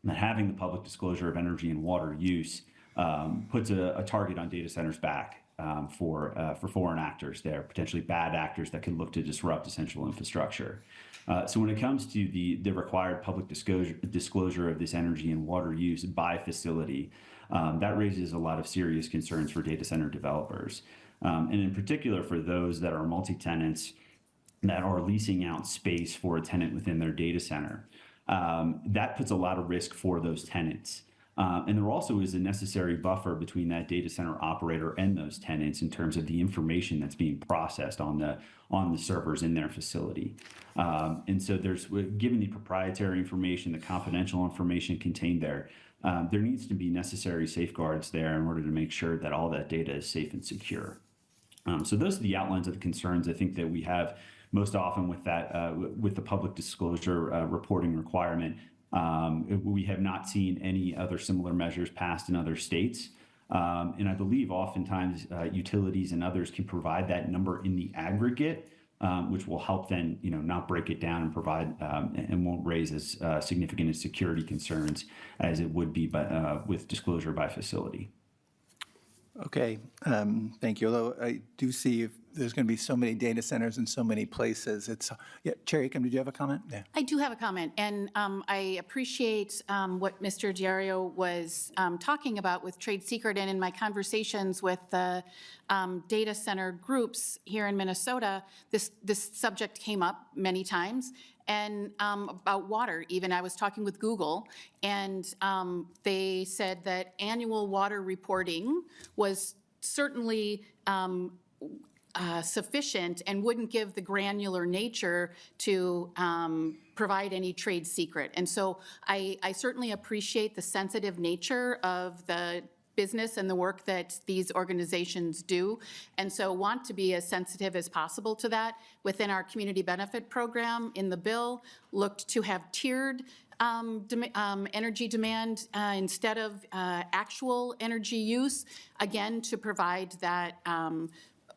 that having the public disclosure of energy and water use puts a target on data centers' back for foreign actors there, potentially bad actors that can look to disrupt essential infrastructure. So when it comes to the required public disclosure of this energy and water use by facility, that raises a lot of serious concerns for data center developers. And in particular for those that are multi-tenants that are leasing out space for a tenant within their data center. That puts a lot of risk for those tenants. And there also is a necessary buffer between that data center operator and those tenants in terms of the information that's being processed on the servers in their facility. And so given the proprietary information, the confidential information contained there, there needs to be necessary safeguards there in order to make sure that all that data is safe and secure. So those are the outlines of the concerns I think that we have most often with that, with the public disclosure reporting requirement. We have not seen any other similar measures passed in other states. And I believe oftentimes utilities and others can provide that number in the aggregate, which will help then, not break it down and provide and won't raise as significant as security concerns as it would be with disclosure by facility. Okay, thank you. Although I do see if there's going to be so many data centers in so many places, Chair Acomb, did you have a comment? Yeah. I do have a comment, and I appreciate what Mr. Diario was talking about with trade secret, and in my conversations with the data center groups here in Minnesota, this subject came up many times. And about water, even I was talking with Google, and they said that annual water reporting was certainly sufficient and wouldn't give the granular nature to provide any trade secret. And so I certainly appreciate the sensitive nature of the business and the work that these organizations do, and so want to be as sensitive as possible to that. Within our community benefit program in the bill, looked to have tiered energy demand instead of actual energy use, again, to provide that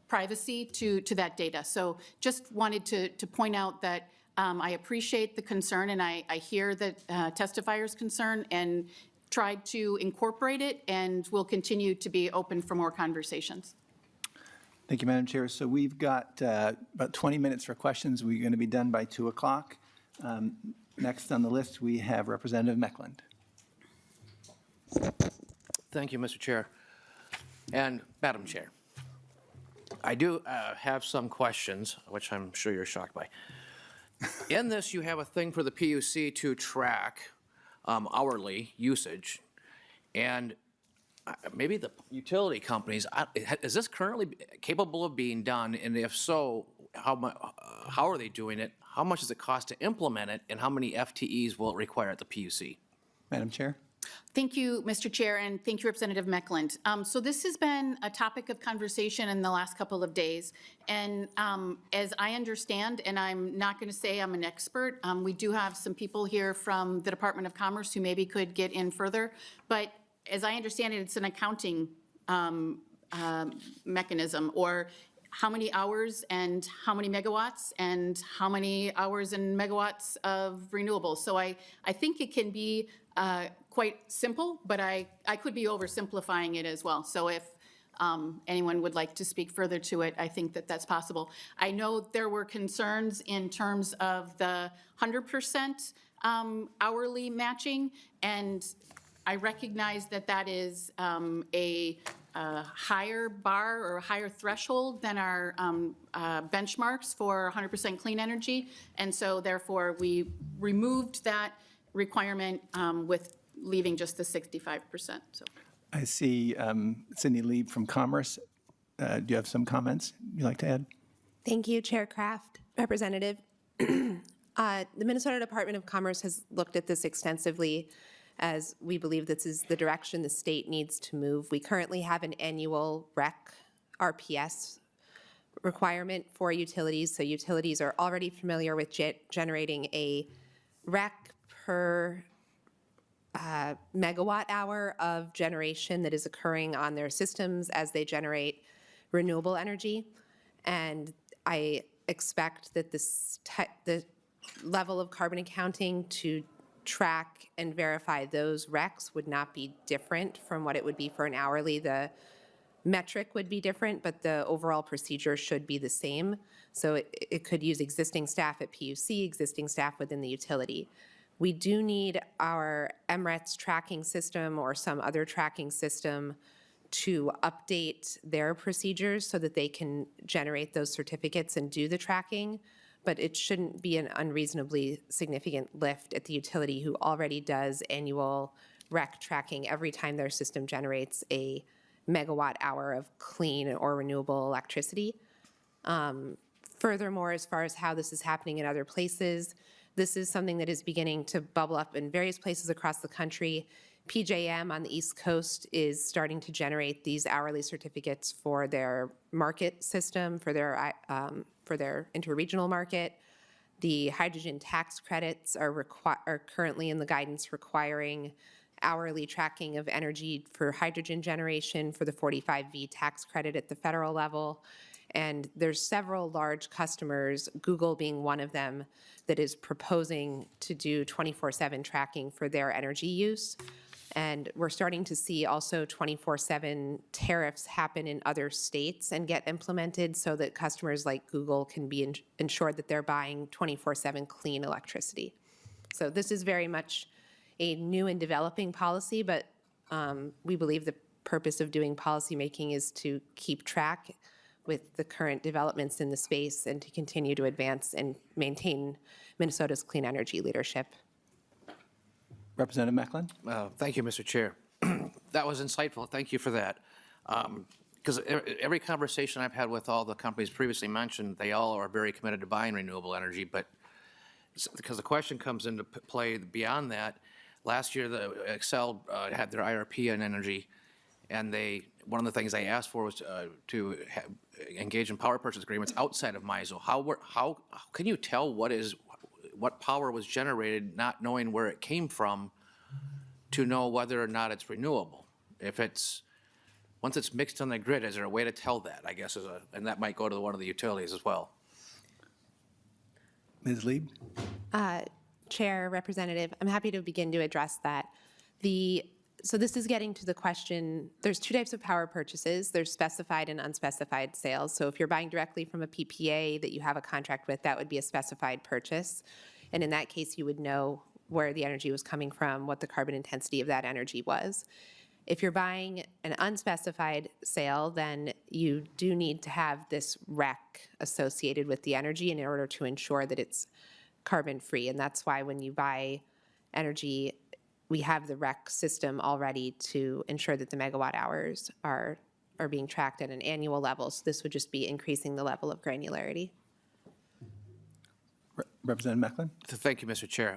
privacy to that data. So just wanted to point out that I appreciate the concern, and I hear the testifier's concern, and tried to incorporate it, and will continue to be open for more conversations. Thank you, Madam Chair. So we've got about 20 minutes for questions. We're going to be done by 2 o'clock. Next on the list, we have Representative Meckland. Thank you, Mr. Chair. And Madam Chair, I do have some questions, which I'm sure you're shocked by. In this, you have a thing for the PUC to track hourly usage, and maybe the utility companies, is this currently capable of being done? And if so, how are they doing it? How much does it cost to implement it, and how many FTEs will it require at the PUC? Madam Chair. Thank you, Mr. Chair, and thank you, Representative Meckland. So this has been a topic of conversation in the last couple of days, and as I understand, and I'm not going to say I'm an expert, we do have some people here from the Department of Commerce who maybe could get in further, but as I understand it, it's an accounting mechanism, or how many hours and how many megawatts and how many hours and megawatts of renewables. So I think it can be quite simple, but I could be oversimplifying it as well. So if anyone would like to speak further to it, I think that that's possible. I know there were concerns in terms of the 100% hourly matching, and I recognize that that is a higher bar or a higher threshold than our benchmarks for 100% clean energy, and so therefore we removed that requirement with leaving just the 65%. So I see Cindy Lieb from Commerce. Do you have some comments you'd like to add? Thank you, Chair Kraft. Representative, the Minnesota Department of Commerce has looked at this extensively, as we believe this is the direction the state needs to move. We currently have an annual REC RPS requirement for utilities, so utilities are already familiar with generating a REC per megawatt hour of generation that is occurring on their systems as they generate renewable energy. And I expect that the level of carbon accounting to track and verify those RECs would not be different from what it would be for an hourly. The metric would be different, but the overall procedure should be the same. So it could use existing staff at PUC, existing staff within the utility. We do need our MRETS tracking system or some other tracking system to update their procedures so that they can generate those certificates and do the tracking, but it shouldn't be an unreasonably significant lift at the utility who already does annual REC tracking every time their system generates a megawatt hour of clean or renewable electricity. Furthermore, as far as how this is happening in other places, this is something that is beginning to bubble up in various places across the country. PJM on the East Coast is starting to generate these hourly certificates for their market system, for their interregional market. The hydrogen tax credits are currently in the guidance requiring hourly tracking of energy for hydrogen generation for the 45V tax credit at the federal level. And there's several large customers, Google being one of them, that is proposing to do 24/7 tracking for their energy use. And we're starting to see also 24/7 tariffs happen in other states and get implemented so that customers like Google can be ensured that they're buying 24/7 clean electricity. So this is very much a new and developing policy, but we believe the purpose of doing policymaking is to keep track with the current developments in the space and to continue to advance and maintain Minnesota's clean energy leadership. Representative Meckland. Thank you, Mr. Chair. That was insightful. Thank you for that. because every conversation I've had with all the companies previously mentioned, they all are very committed to buying renewable energy, but because the question comes into play beyond that, last year the Excel had their IRP on energy, and one of the things they asked for was to engage in power purchase agreements outside of MISO. How can you tell what power was generated, not knowing where it came from, to know whether or not it's renewable? Once it's mixed on the grid, is there a way to tell that, I guess, and that might go to one of the utilities as well? Ms. Lieb? Chair, Representative, I'm happy to begin to address that. So this is getting to the question, there's two types of power purchases. There's specified and unspecified sales. So if you're buying directly from a PPA that you have a contract with, that would be a specified purchase. And in that case, you would know where the energy was coming from, what the carbon intensity of that energy was. If you're buying an unspecified sale, then you do need to have this REC associated with the energy in order to ensure that it's carbon-free. And that's why when you buy energy, we have the REC system already to ensure that the megawatt hours are being tracked at an annual level. So this would just be increasing the level of granularity. Representative Macklin? Thank you, Mr. Chair.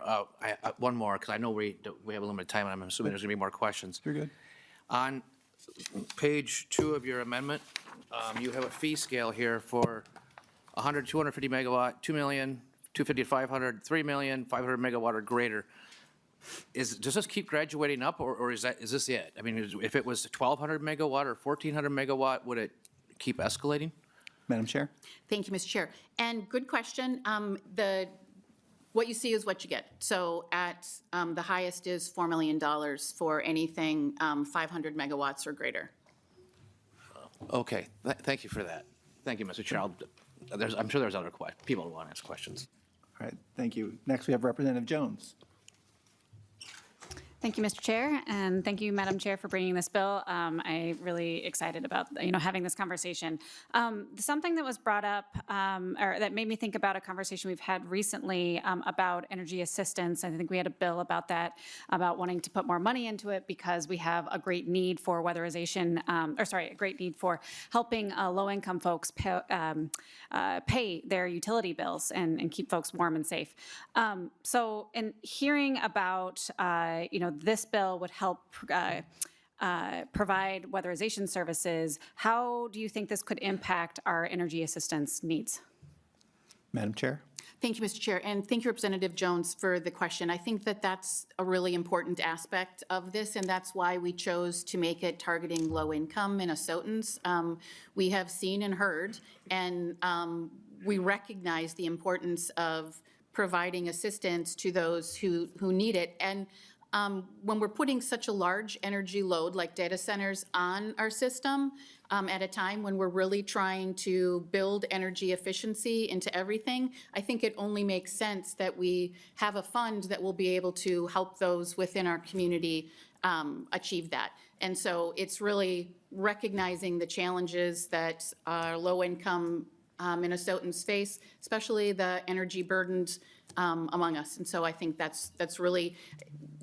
One more, because I know we have a limited time, and I'm assuming there's going to be more questions. You're good. On page 2 of your amendment, you have a fee scale here for 100, 250 megawatt, 2 million, 250 to 500, 3 million, 500 megawatt or greater. Does this keep graduating up, or is this it? I mean, if it was 1,200 megawatt or 1,400 megawatt, would it keep escalating? Madam Chair? Thank you, Mr. Chair. And good question. What you see is what you get. So at the highest is $4 million for anything 500 megawatts or greater. Okay, thank you for that. Thank you, Mr. Chair. I'm sure there's other people who want to ask questions. All right, thank you. Next, we have Representative Jones. Thank you, Mr. Chair, and thank you, Madam Chair, for bringing this bill. I'm really excited about having this conversation. Something that was brought up, or that made me think about a conversation we've had recently about energy assistance. I think we had a bill about that, about wanting to put more money into it because we have a great need for weatherization, a great need for helping low-income folks pay their utility bills and keep folks warm and safe. So, in hearing about this bill would help provide weatherization services. How do you think this could impact our energy assistance needs? Madam Chair? Thank you, Mr. Chair, and thank you, Representative Jones, for the question. I think that that's a really important aspect of this, and that's why we chose to make it targeting low-income Minnesotans. We have seen and heard, and we recognize the importance of providing assistance to those who need it. And when we're putting such a large energy load like data centers on our system at a time when we're really trying to build energy efficiency into everything, I think it only makes sense that we have a fund that will be able to help those within our community achieve that. And so it's really recognizing the challenges that our low-income Minnesotans face, especially the energy burdened among us. And so I think that's really,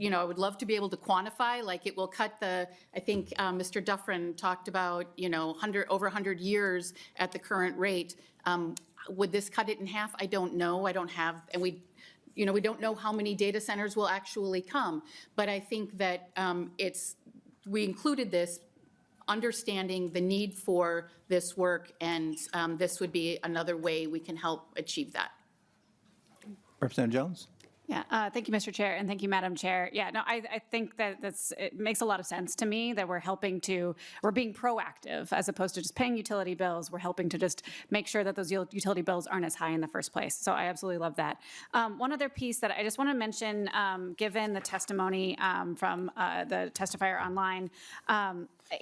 I would love to be able to quantify, like it will cut I think Mr. Duffrin talked about, over 100 years at the current rate. Would this cut it in half? I don't know. I don't have, and we don't know how many data centers will actually come. But I think that we included this understanding the need for this work, and this would be another way we can help achieve that. Representative Jones? Yeah, thank you, Mr. Chair, and thank you, Madam Chair. Yeah, no, I think that it makes a lot of sense to me that we're being proactive as opposed to just paying utility bills. We're helping to just make sure that those utility bills aren't as high in the first place. So I absolutely love that. One other piece that I just want to mention, given the testimony from the testifier online,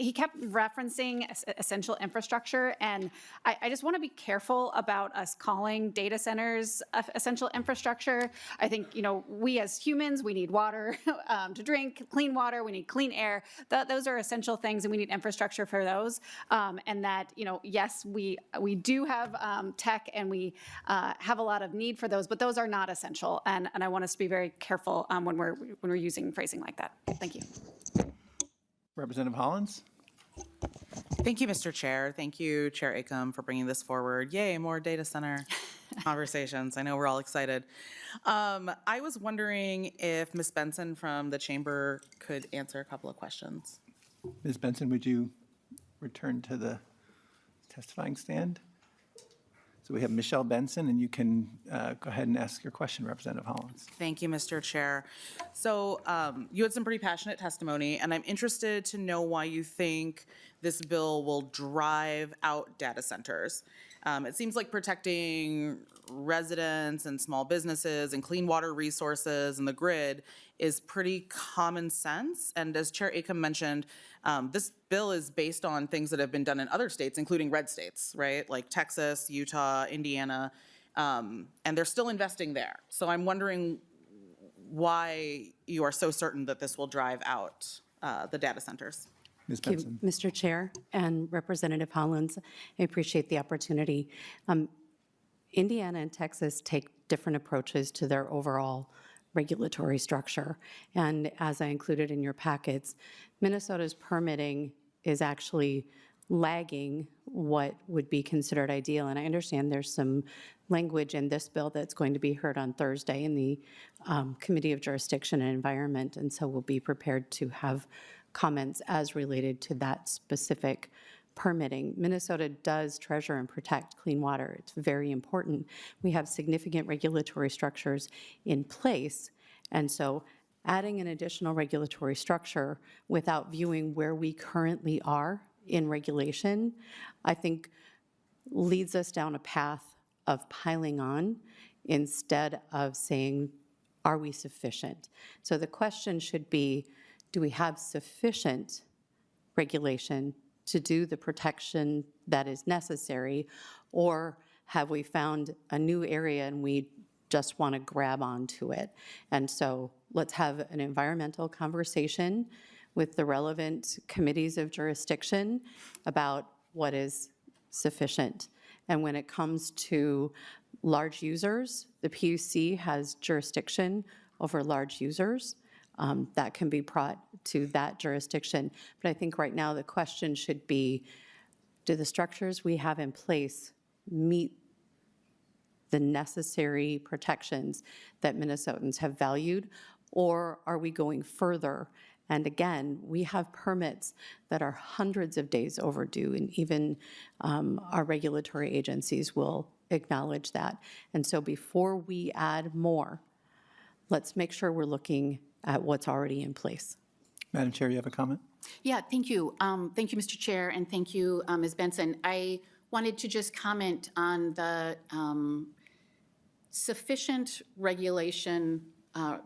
he kept referencing essential infrastructure, and I just want to be careful about us calling data centers essential infrastructure. I think, we as humans, we need water to drink, clean water, we need clean air. Those are essential things, and we need infrastructure for those. And that, yes, we do have tech, and we have a lot of need for those, but those are not essential. And I want us to be very careful when we're using phrasing like that. Thank you. Representative Hollins? Thank you, Mr. Chair. Thank you, Chair Acomb, for bringing this forward. Yay, more data center conversations. I know we're all excited. I was wondering if Ms. Benson from the Chamber could answer a couple of questions. Ms. Benson, would you return to the testifying stand? So we have Michelle Benson, and you can go ahead and ask your question, Representative Hollins. Thank you, Mr. Chair. So you had some pretty passionate testimony, and I'm interested to know why you think this bill will drive out data centers. It seems like protecting residents and small businesses and clean water resources and the grid is pretty common sense. And as Chair Acomb mentioned, this bill is based on things that have been done in other states, including red states, right? Like Texas, Utah, Indiana, and they're still investing there. So I'm wondering why you are so certain that this will drive out the data centers. Ms. Thank you, Benson. Mr. Chair and Representative Hollins. I appreciate the opportunity. Indiana and Texas take different approaches to their overall regulatory structure. And as I included in your packets, Minnesota's permitting is actually lagging what would be considered ideal. And I understand there's some language in this bill that's going to be heard on Thursday in the Committee of Jurisdiction and Environment. And so we'll be prepared to have comments as related to that specific permitting. Minnesota does treasure and protect clean water. It's very important. We have significant regulatory structures in place. And so adding an additional regulatory structure without viewing where we currently are in regulation, I think leads us down a path of piling on instead of saying, are we sufficient? So the question should be, do we have sufficient regulation to do the protection that is necessary, or have we found a new area and we just want to grab onto it? And so let's have an environmental conversation with the relevant committees of jurisdiction about what is sufficient. And when it comes to large users, the PUC has jurisdiction over large users. That can be brought to that jurisdiction. But I think right now the question should be, do the structures we have in place meet the necessary protections that Minnesotans have valued, or are we going further? And again, we have permits that are hundreds of days overdue, and even our regulatory agencies will acknowledge that. And so before we add more, let's make sure we're looking at what's already in place. Madam Chair, you have a comment? Yeah, thank you. Thank you, Mr. Chair, and thank you, Ms. Benson. I wanted to just comment on the sufficient regulation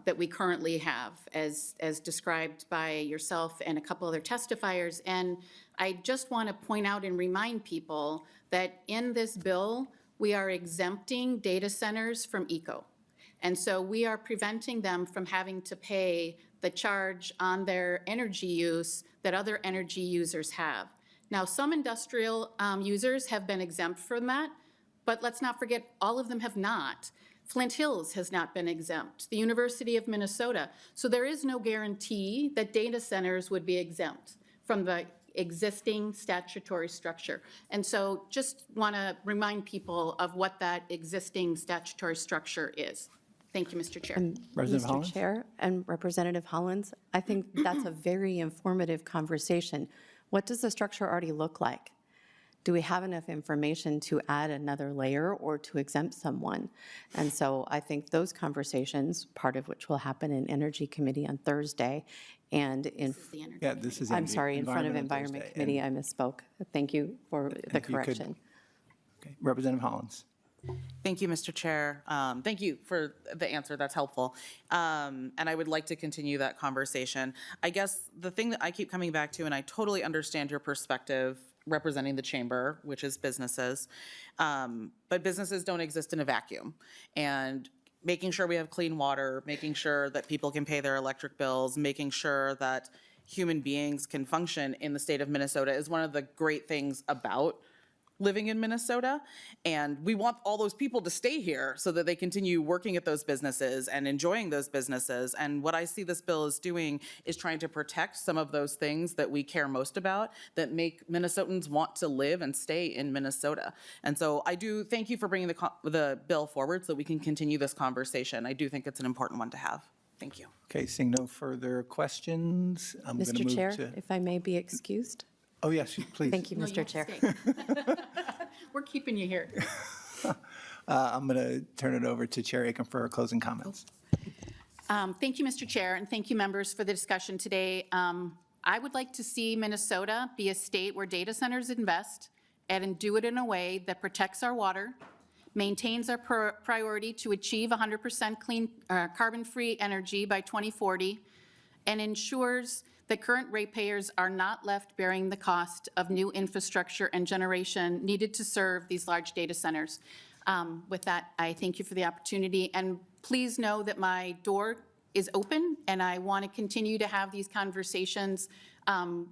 that we currently have as described by yourself and a couple other testifiers. And I just want to point out and remind people that in this bill, we are exempting data centers from ECO. And so we are preventing them from having to pay the charge on their energy use that other energy users have. Now, some industrial users have been exempt from that, but let's not forget all of them have not. Flint Hills has not been exempt, the University of Minnesota. So there is no guarantee that data centers would be exempt from the existing statutory structure. And so just want to remind people of what that existing statutory structure is. Thank you, Mr. Chair. Representative Hollins? Mr. Chair and Representative Hollins, I think that's a very informative conversation. What does the structure already look like? Do we have enough information to add another layer or to exempt someone? And so I think those conversations, part of which will happen in Energy Committee on Thursday, and in, Yeah, this is. I'm sorry, in front of on Environment Thursday. Committee, I misspoke. Thank you for the if you could- correction. Okay, Representative Hollins. Thank you, Mr. Chair. Thank you for the answer. That's helpful. And I would like to continue that conversation. I guess the thing that I keep coming back to, and I totally understand your perspective representing the chamber, which is businesses, but businesses don't exist in a vacuum. And making sure we have clean water, making sure that people can pay their electric bills, making sure that human beings can function in the state of Minnesota is one of the great things about living in Minnesota. And we want all those people to stay here so that they continue working at those businesses and enjoying those businesses. And what I see this bill is doing is trying to protect some of those things that we care most about that make Minnesotans want to live and stay in Minnesota. And so I do thank you for bringing the bill forward so that we can continue this conversation. I do think it's an important one to have. Thank you. Okay, seeing no further questions, I'm going to Mr. move Chair, to. if I may be excused? Oh, yes, please. Thank you, No, Mr. Chair. We're keeping you here. I'm going to turn it over to Chair Acomb for our closing comments. Thank you, Mr. Chair, and thank you, members, for the discussion today. I would like to see Minnesota be a state where data centers invest and do it in a way that protects our water, maintains our priority to achieve 100% clean, carbon-free energy by 2040, and ensures that current ratepayers are not left bearing the cost of new infrastructure and generation needed to serve these large data centers. With that, I thank you for the opportunity, and please know that my door is open, and I want to continue to have these conversations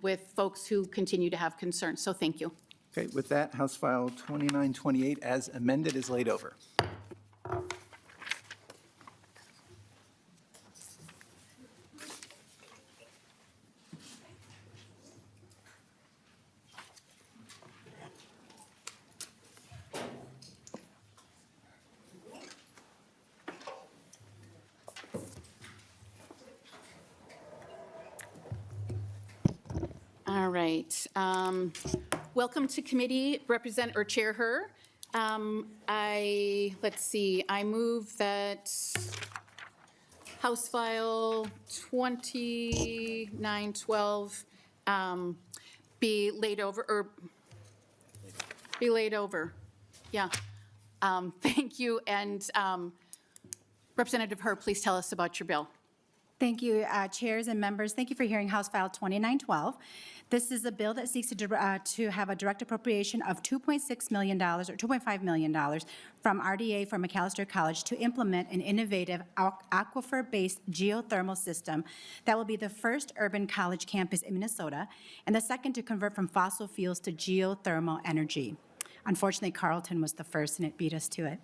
with folks who continue to have concerns, so thank you. Okay, with that, House File 2928 as amended is laid over. All right. Welcome to committee, Chair Her. Let's see, I move that House File 2912 be laid over, Yeah. Thank you. And Representative Her, please tell us about your bill. Thank you, chairs and members. Thank you for hearing House File 2912. This is a bill that seeks to have a direct appropriation of $2.6 million or $2.5 million from RDA for Macalester College to implement an innovative aquifer-based geothermal system that will be the first urban college campus in Minnesota and the second to convert from fossil fuels to geothermal energy. Unfortunately, Carleton was the first, and it beat us to it.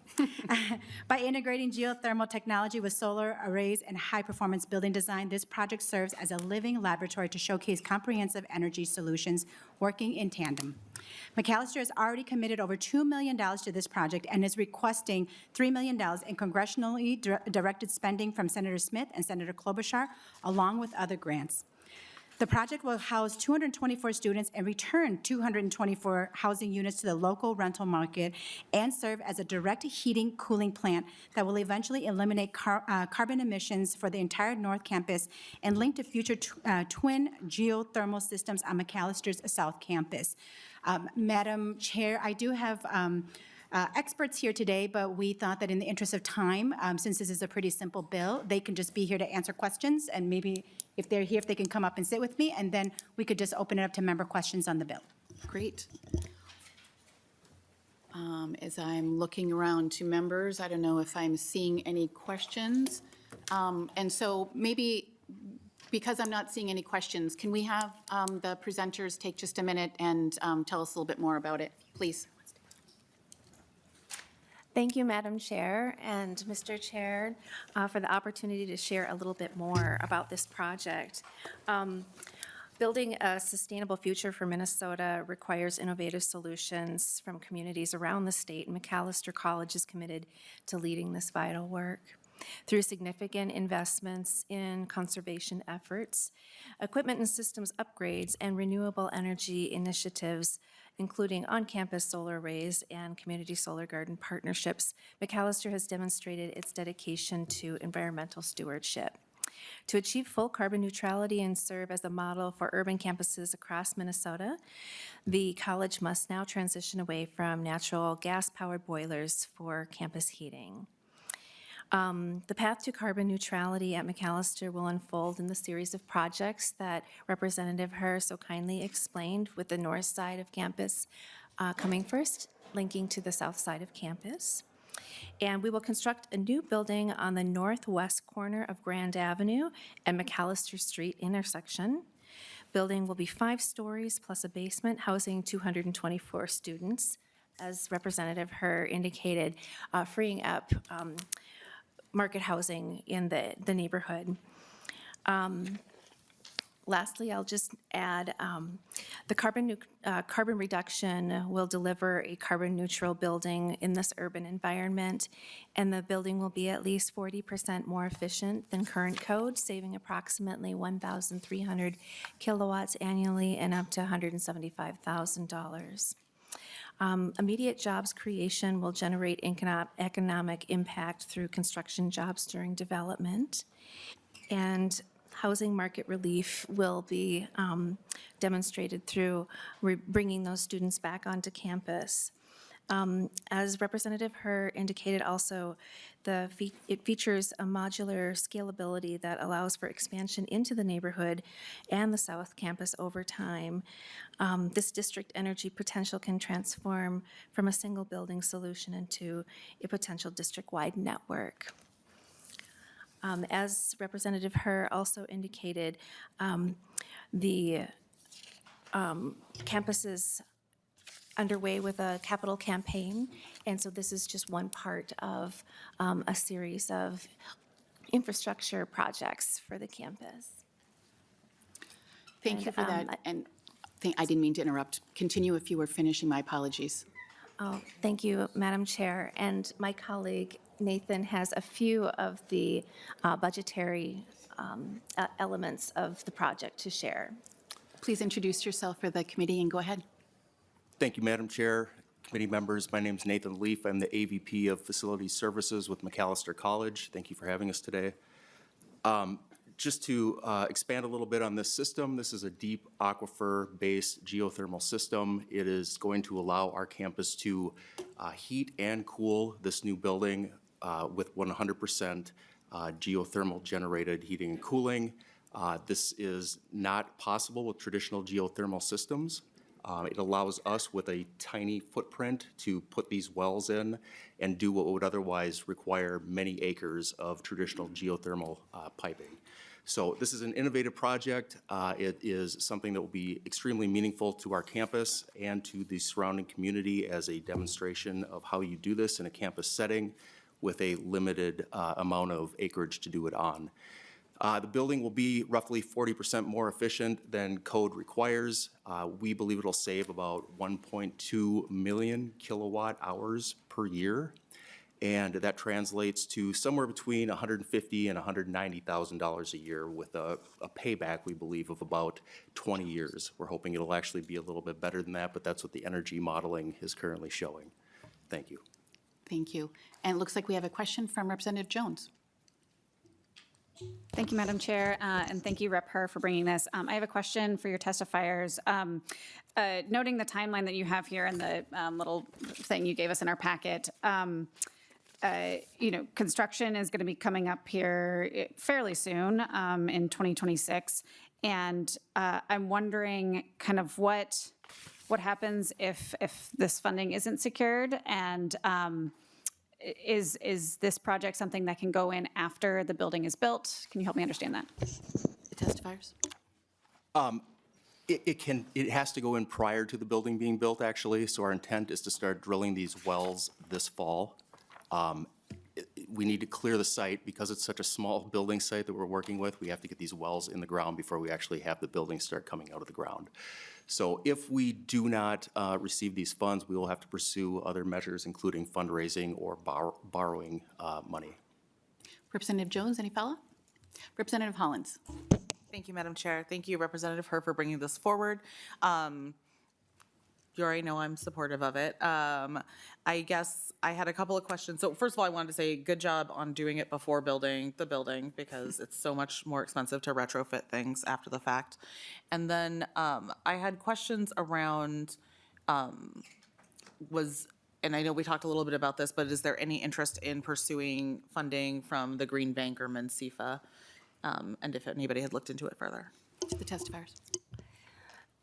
By integrating geothermal technology with solar arrays and high-performance building design, this project serves as a living laboratory to showcase comprehensive energy solutions working in tandem. Macalester has already committed over $2 million to this project and is requesting $3 million in congressionally directed spending from Senator Smith and Senator Klobuchar, along with other grants. The project will house 224 students and return 224 housing units to the local rental market and serve as a direct heating cooling plant that will eventually eliminate carbon emissions for the entire North Campus and link to future twin geothermal systems on Macalester's South Campus. Madam Chair, I do have experts here today, but we thought that in the interest of time, since this is a pretty simple bill, they can just be here to answer questions, and maybe if they're here, if they can come up and sit with me, and then we could just open it up to member questions on the bill. Great. As I'm looking around to members, I don't know if I'm seeing any questions. And so maybe, because I'm not seeing any questions, can we have the presenters take just a minute and tell us a little bit more about it, please? Thank you, Madam Chair and Mr. Chair, for the opportunity to share a little bit more about this project. Building a sustainable future for Minnesota requires innovative solutions from communities around the state, and Macalester College is committed to leading this vital work. Through significant investments in conservation efforts, equipment and systems upgrades, and renewable energy initiatives, including on-campus solar arrays and community solar garden partnerships, Macalester has demonstrated its dedication to environmental stewardship. To achieve full carbon neutrality and serve as a model for urban campuses across Minnesota, the college must now transition away from natural gas-powered boilers for campus heating. The path to carbon neutrality at Macalester will unfold in the series of projects that Representative Her so kindly explained, with the north side of campus coming first, linking to the south side of campus. And we will construct a new building on the northwest corner of Grand Avenue and Macalester Street intersection. Building will be 5 stories plus a basement housing 224 students. as Representative Herr indicated, freeing up market housing in the neighborhood. Lastly, I'll just add, the carbon reduction will deliver a carbon neutral building in this urban environment, and the building will be at least 40% more efficient than current code, saving approximately 1,300 kilowatts annually and up to $175,000. Immediate jobs creation will generate economic impact through construction jobs during development, and housing market relief will be demonstrated through bringing those students back onto campus. As Representative Herr indicated also, it features a modular scalability that allows for expansion into the neighborhood and the South Campus over time. This district energy potential can transform from a single building solution into a potential district-wide network. As Representative Herr also indicated, the campus is underway with a capital campaign, and so this is just one part of a series of infrastructure projects for the campus. Thank you for that, and I didn't mean to interrupt. Continue if you were finishing. My apologies. Oh, thank you, Madam Chair. And my colleague Nathan has a few of the budgetary elements of the project to share. Please introduce yourself for the committee and go ahead. Thank you, Madam Chair, committee members. My name is Nathan Leaf. I'm the AVP of Facility Services with Macalester College. Thank you for having us today. Just to expand a little bit on this system, this is a deep aquifer-based geothermal system. It is going to allow our campus to heat and cool this new building with 100% geothermal generated heating and cooling. This is not possible with traditional geothermal systems. It allows us with a tiny footprint to put these wells in and do what would otherwise require many acres of traditional geothermal piping. So this is an innovative project. It is something that will be extremely meaningful to our campus and to the surrounding community as a demonstration of how you do this in a campus setting with a limited amount of acreage to do it on. The building will be roughly 40% more efficient than code requires. We believe it'll save about 1.2 million kilowatt hours per year. And that translates to somewhere between $150,000 and $190,000 a year with a payback, we believe, of about 20 years. We're hoping it'll actually be a little bit better than that, but that's what the energy modeling is currently showing. Thank you. Thank you. And it looks like we have a question from Representative Jones. Thank you, Madam Chair, and thank you, Rep. Herr, for bringing this. I have a question for your testifiers. Noting the timeline that you have here and the little thing you gave us in our packet, construction is going to be coming up here fairly soon in 2026, and I'm wondering kind of what happens if this funding isn't secured, and is this project something that can go in after the building is built? Can you help me understand that? The testifiers. It has to go in prior to the building being built, actually. So our intent is to start drilling these wells this fall. We need to clear the site because it's such a small building site that we're working with. We have to get these wells in the ground before we actually have the building start coming out of the ground. So if we do not receive these funds, we will have to pursue other measures, including fundraising or borrowing money. Representative Jones, any follow-up? Representative Hollins. Thank you, Madam Chair. Thank you, Representative Herr, for bringing this forward. You already know I'm supportive of it. I guess I had a couple of questions. So first of all, I wanted to say good job on doing it before building the building because it's so much more expensive to retrofit things after the fact. And then I had questions around and I know we talked a little bit about this, but is there any interest in pursuing funding from the Green Bank or MNCFA? And if anybody had looked into it further. The testifiers.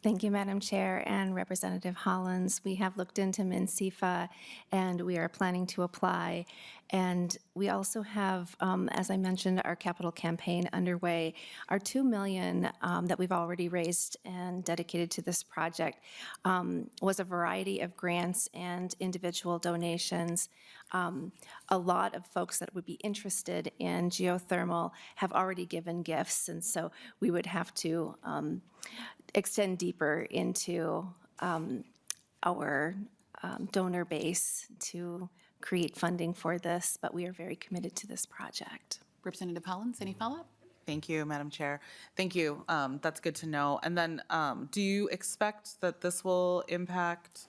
Thank you, Madam Chair and Representative Hollins. We have looked into MNCFA, and we are planning to apply. And we also have, as I mentioned, our capital campaign underway. Our $2 million that we've already raised and dedicated to this project was a variety of grants and individual donations. A lot of folks that would be interested in geothermal have already given gifts, and so we would have to extend deeper into our donor base to create funding for this, but we are very committed to this project. Representative Hollins, any follow-up? Thank you, Madam Chair. Thank you. That's good to know. And then do you expect that this will impact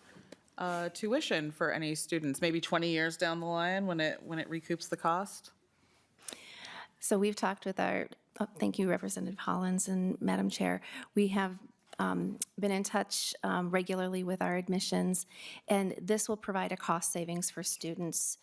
tuition for any students, maybe 20 years down the line when it recoups the cost? So we've talked with our, thank you, Representative Hollins and Madam Chair. We have been in touch regularly with our admissions, and this will provide a cost savings for students,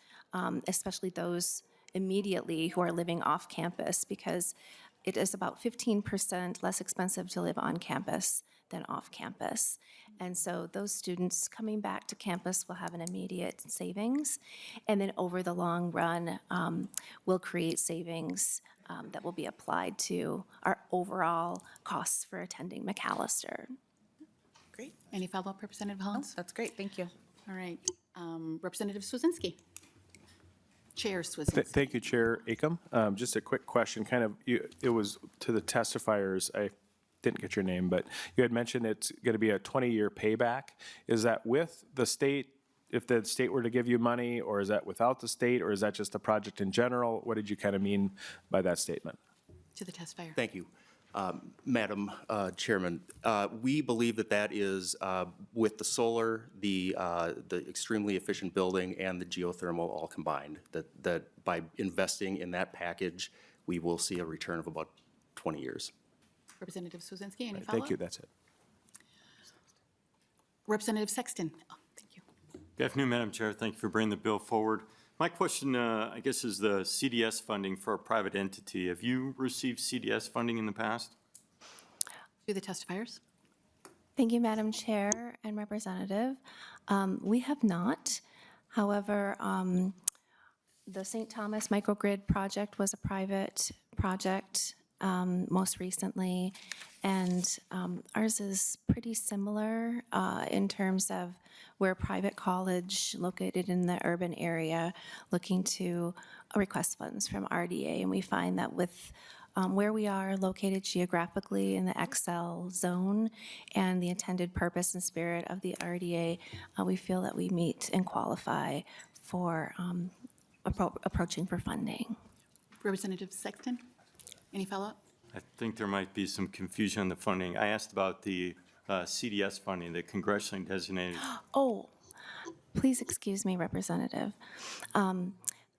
especially those immediately who are living off campus, because it is about 15% less expensive to live on campus than off campus. And so those students coming back to campus will have an immediate savings, and then over the long run will create savings that will be applied to our overall costs for attending Macalester. Great. Any follow-up, Representative Hollins? That's great. Thank you. All right. Representative Swazinski. Chair Swazinski. Thank you, Chair Acomb. Just a quick question, it was to the testifiers. I didn't get your name, but you had mentioned it's going to be a 20-year payback. Is that with the state, if the state were to give you money, or is that without the state, or is that just the project in general? What did you kind of mean by that statement? To the testifier. Thank you. Madam Chairman, we believe that that is with the solar, the extremely efficient building, and the geothermal all combined, that by investing in that package, we will see a return of about 20 years. Representative Swazinski, any follow-up? Thank you, that's it. Representative Sexton. Oh, thank you. Good afternoon, Madam Chair. Thank you for bringing the bill forward. My question, I guess, is the CDS funding for a private entity. Have you received CDS funding in the past? To the testifiers. Thank you, Madam Chair and Representative. We have not. However, the St. Thomas Microgrid project was a private project most recently, and ours is pretty similar in terms of we're a private college located in the urban area looking to request funds from RDA, and we find that with where we are located geographically in the XL zone and the intended purpose and spirit of the RDA, we feel that we meet and qualify for approaching for funding. Representative Sexton, any follow-up? I think there might be some confusion on the funding. I asked about the CDS funding, the congressionally designated. Oh, please excuse me, Representative.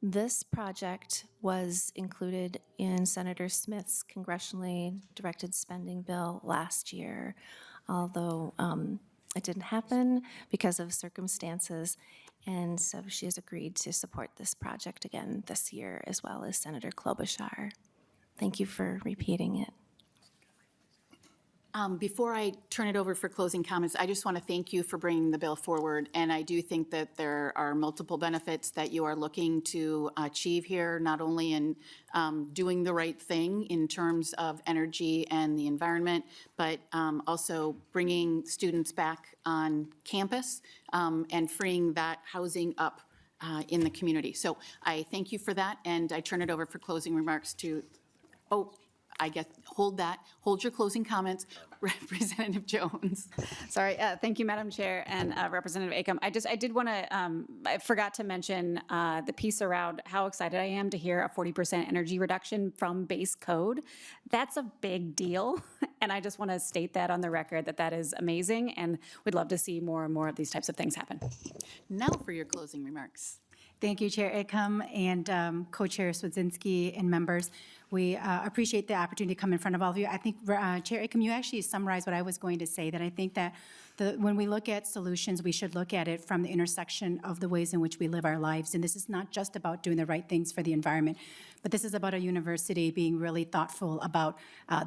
This project was included in Senator Smith's congressionally directed spending bill last year, although it didn't happen because of circumstances, and so she has agreed to support this project again this year, as well as Senator Klobuchar. Thank you for repeating it. Before I turn it over for closing comments, I just want to thank you for bringing the bill forward. And I do think that there are multiple benefits that you are looking to achieve here, not only in doing the right thing in terms of energy and the environment, but also bringing students back on campus and freeing that housing up in the community. So I thank you for that, and I turn it over for closing remarks to, I guess, hold your closing comments. Representative Jones. Sorry, thank you, Madam Chair and Representative Acomb. I did want to, I forgot to mention the piece around how excited I am to hear a 40% energy reduction from base code. That's a big deal, and I just want to state that on the record that that is amazing, and we'd love to see more and more of these types of things happen. Now for your closing remarks. Thank you, Chair Acomb and Co-Chair Swazinski and members. We appreciate the opportunity to come in front of all of you. I think, Chair Acomb, you actually summarized what I was going to say, that I think that when we look at solutions, we should look at it from the intersection of the ways in which we live our lives. And this is not just about doing the right things for the environment, but this is about a university being really thoughtful about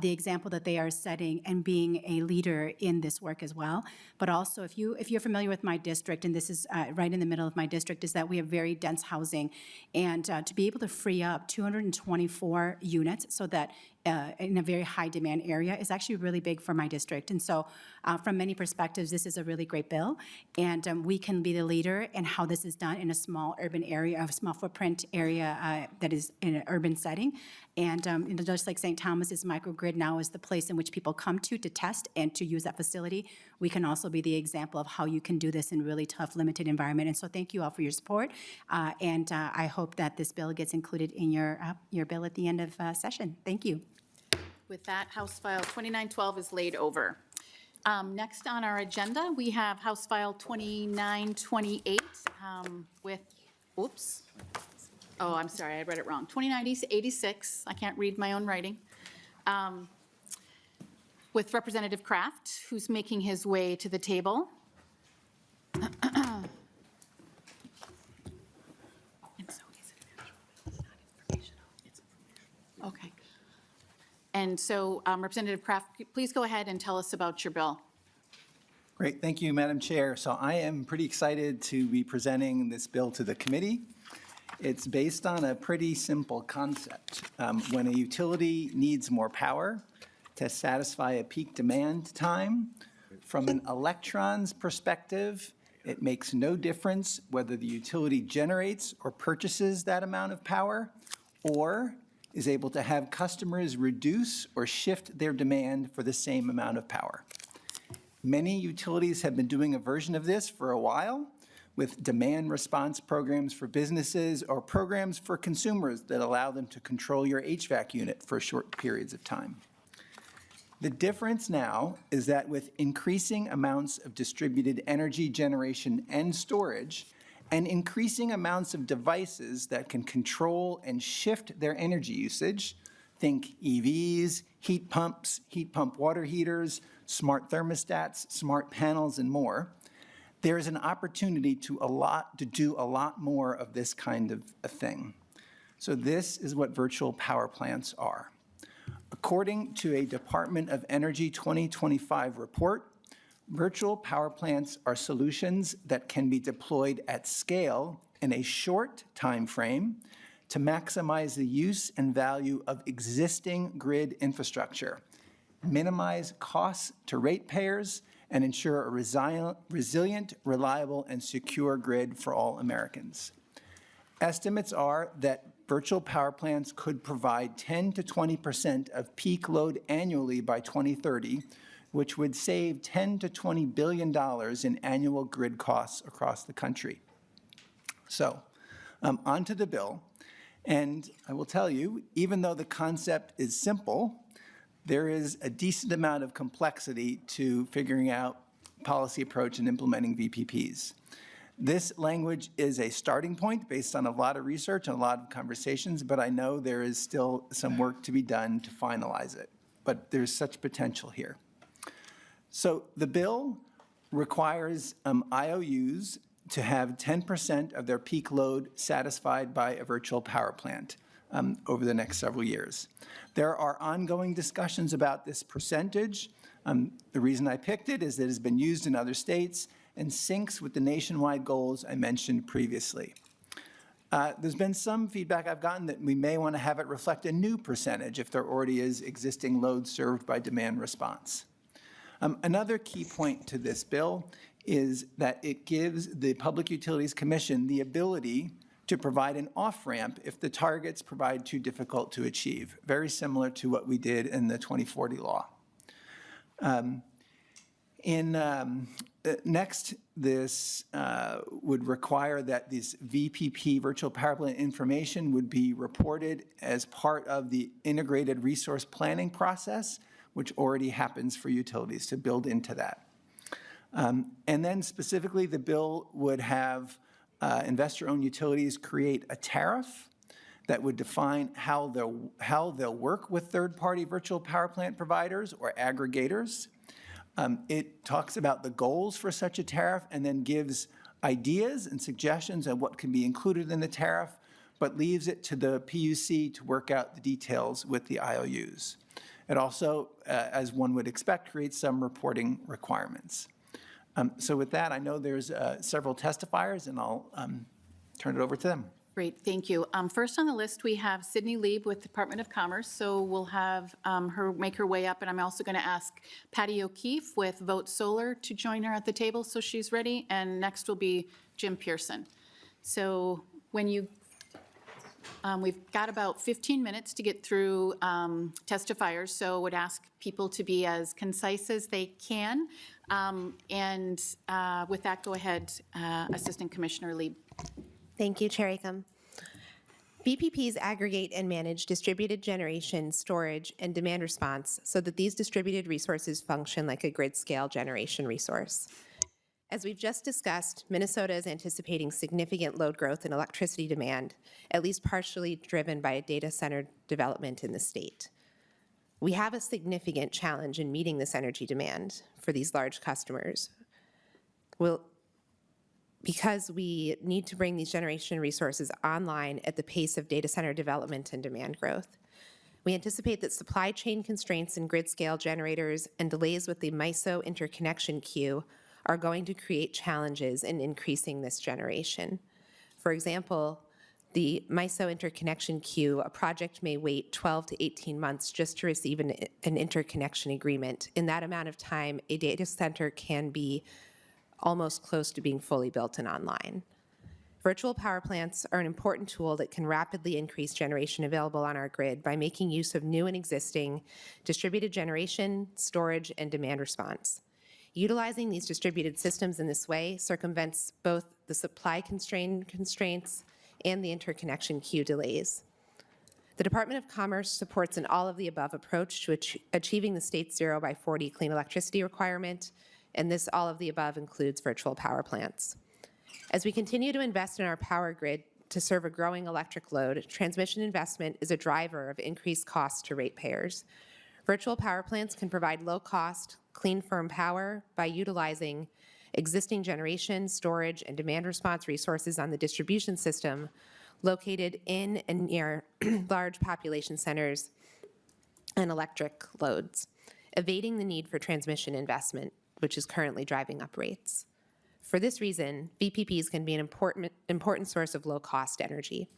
the example that they are setting and being a leader in this work as well. But also, if you're familiar with my district, and this is right in the middle of my district, is that we have very dense housing. And to be able to free up 224 units so that in a very high demand area is actually really big for my district. And so from many perspectives, this is a really great bill. And we can be the leader in how this is done in a small urban area, a small footprint area that is in an urban setting. And just like St. Thomas's microgrid now is the place in which people come to test and to use that facility, we can also be the example of how you can do this in really tough, limited environment. And so thank you all for your support. And I hope that this bill gets included in your bill at the end of session. Thank you. With that, House File 2912 is laid over. Next on our agenda, we have House File 2928 with, oops. Oh, I'm sorry, I read it wrong. 2986, I can't read my own writing. With Representative Kraft, who's making his way to the table. Okay. And so, Representative Kraft, please go ahead and tell us about your bill. Great, thank you, Madam Chair. So I am pretty excited to be presenting this bill to the committee. It's based on a pretty simple concept. When a utility needs more power to satisfy a peak demand time, from an electron's perspective, it makes no difference whether the utility generates or purchases that amount of power, or is able to have customers reduce or shift their demand for the same amount of power. Many utilities have been doing a version of this for a while with demand response programs for businesses or programs for consumers that allow them to control your HVAC unit for short periods of time. The difference now is that with increasing amounts of distributed energy generation and storage, and increasing amounts of devices that can control and shift their energy usage, think EVs, heat pump water heaters, smart thermostats, smart panels, and more, there is an opportunity to do a lot more of this kind of a thing. So this is what virtual power plants are. According to a Department of Energy 2025 report, virtual power plants are solutions that can be deployed at scale in a short time frame to maximize the use and value of existing grid infrastructure, minimize costs to ratepayers, and ensure a resilient, reliable, and secure grid for all Americans. Estimates are that virtual power plants could provide 10 to 20% of peak load annually by 2030, which would save $10 to $20 billion in annual grid costs across the country. So, onto the bill. And I will tell you, even though the concept is simple, there is a decent amount of complexity to figuring out policy approach and implementing VPPs. This language is a starting point based on a lot of research and a lot of conversations, but I know there is still some work to be done to finalize it. But there's such potential here. So the bill requires IOUs to have 10% of their peak load satisfied by a virtual power plant over the next several years. There are ongoing discussions about this percentage. The reason I picked it is that it has been used in other states and syncs with the nationwide goals I mentioned previously. There's been some feedback I've gotten that we may want to have it reflect a new percentage if there already is existing load served by demand response. Another key point to this bill is that it gives the Public Utilities Commission the ability to provide an off-ramp if the targets provide too difficult to achieve, very similar to what we did in the 2040 law. Next, this would require that this VPP, virtual power plant information, would be reported as part of the integrated resource planning process, which already happens for utilities, to build into that. And then specifically, the bill would have investor-owned utilities create a tariff that would define how they'll work with third-party virtual power plant providers or aggregators. It talks about the goals for such a tariff and then gives ideas and suggestions on what can be included in the tariff, but leaves it to the PUC to work out the details with the IOUs. It also, as one would expect, creates some reporting requirements. So with that, I know there's several testifiers, and I'll turn it over to them. Great, thank you. First on the list, we have Sydney Lieb with Department of Commerce, so we'll have her make her way up, and I'm also going to ask Patty O'Keefe with Vote Solar to join her at the table so she's ready, and next will be Jim Pearson. So when you, we've got about 15 minutes to get through testifiers, so would ask people to be as concise as they can. And with that, go ahead, Assistant Commissioner Lieb. Thank you, Chair Acomb. VPPs aggregate and manage distributed generation, storage, and demand response so that these distributed resources function like a grid-scale generation resource. As we've just discussed, Minnesota is anticipating significant load growth in electricity demand, at least partially driven by a data center development in the state. We have a significant challenge in meeting this energy demand for these large customers. Because we need to bring these generation resources online at the pace of data center development and demand growth. We anticipate that supply chain constraints in grid-scale generators and delays with the MISO interconnection queue are going to create challenges in increasing this generation. For example, the MISO interconnection queue, a project may wait 12 to 18 months just to receive an interconnection agreement. In that amount of time, a data center can be almost close to being fully built and online. Virtual power plants are an important tool that can rapidly increase generation available on our grid by making use of new and existing distributed generation, storage, and demand response. Utilizing these distributed systems in this way circumvents both the supply constraints and the interconnection queue delays. The Department of Commerce supports an all-of-the-above approach to achieving the state's 0 by 40 clean electricity requirement, and this all-of-the-above includes virtual power plants. As we continue to invest in our power grid to serve a growing electric load, transmission investment is a driver of increased costs to ratepayers. Virtual power plants can provide low-cost, clean, firm power by utilizing existing generation, storage, and demand response resources on the distribution system located in and near large population centers and electric loads, evading the need for transmission investment, which is currently driving up rates. For this reason, VPPs can be an important source of low-cost energy.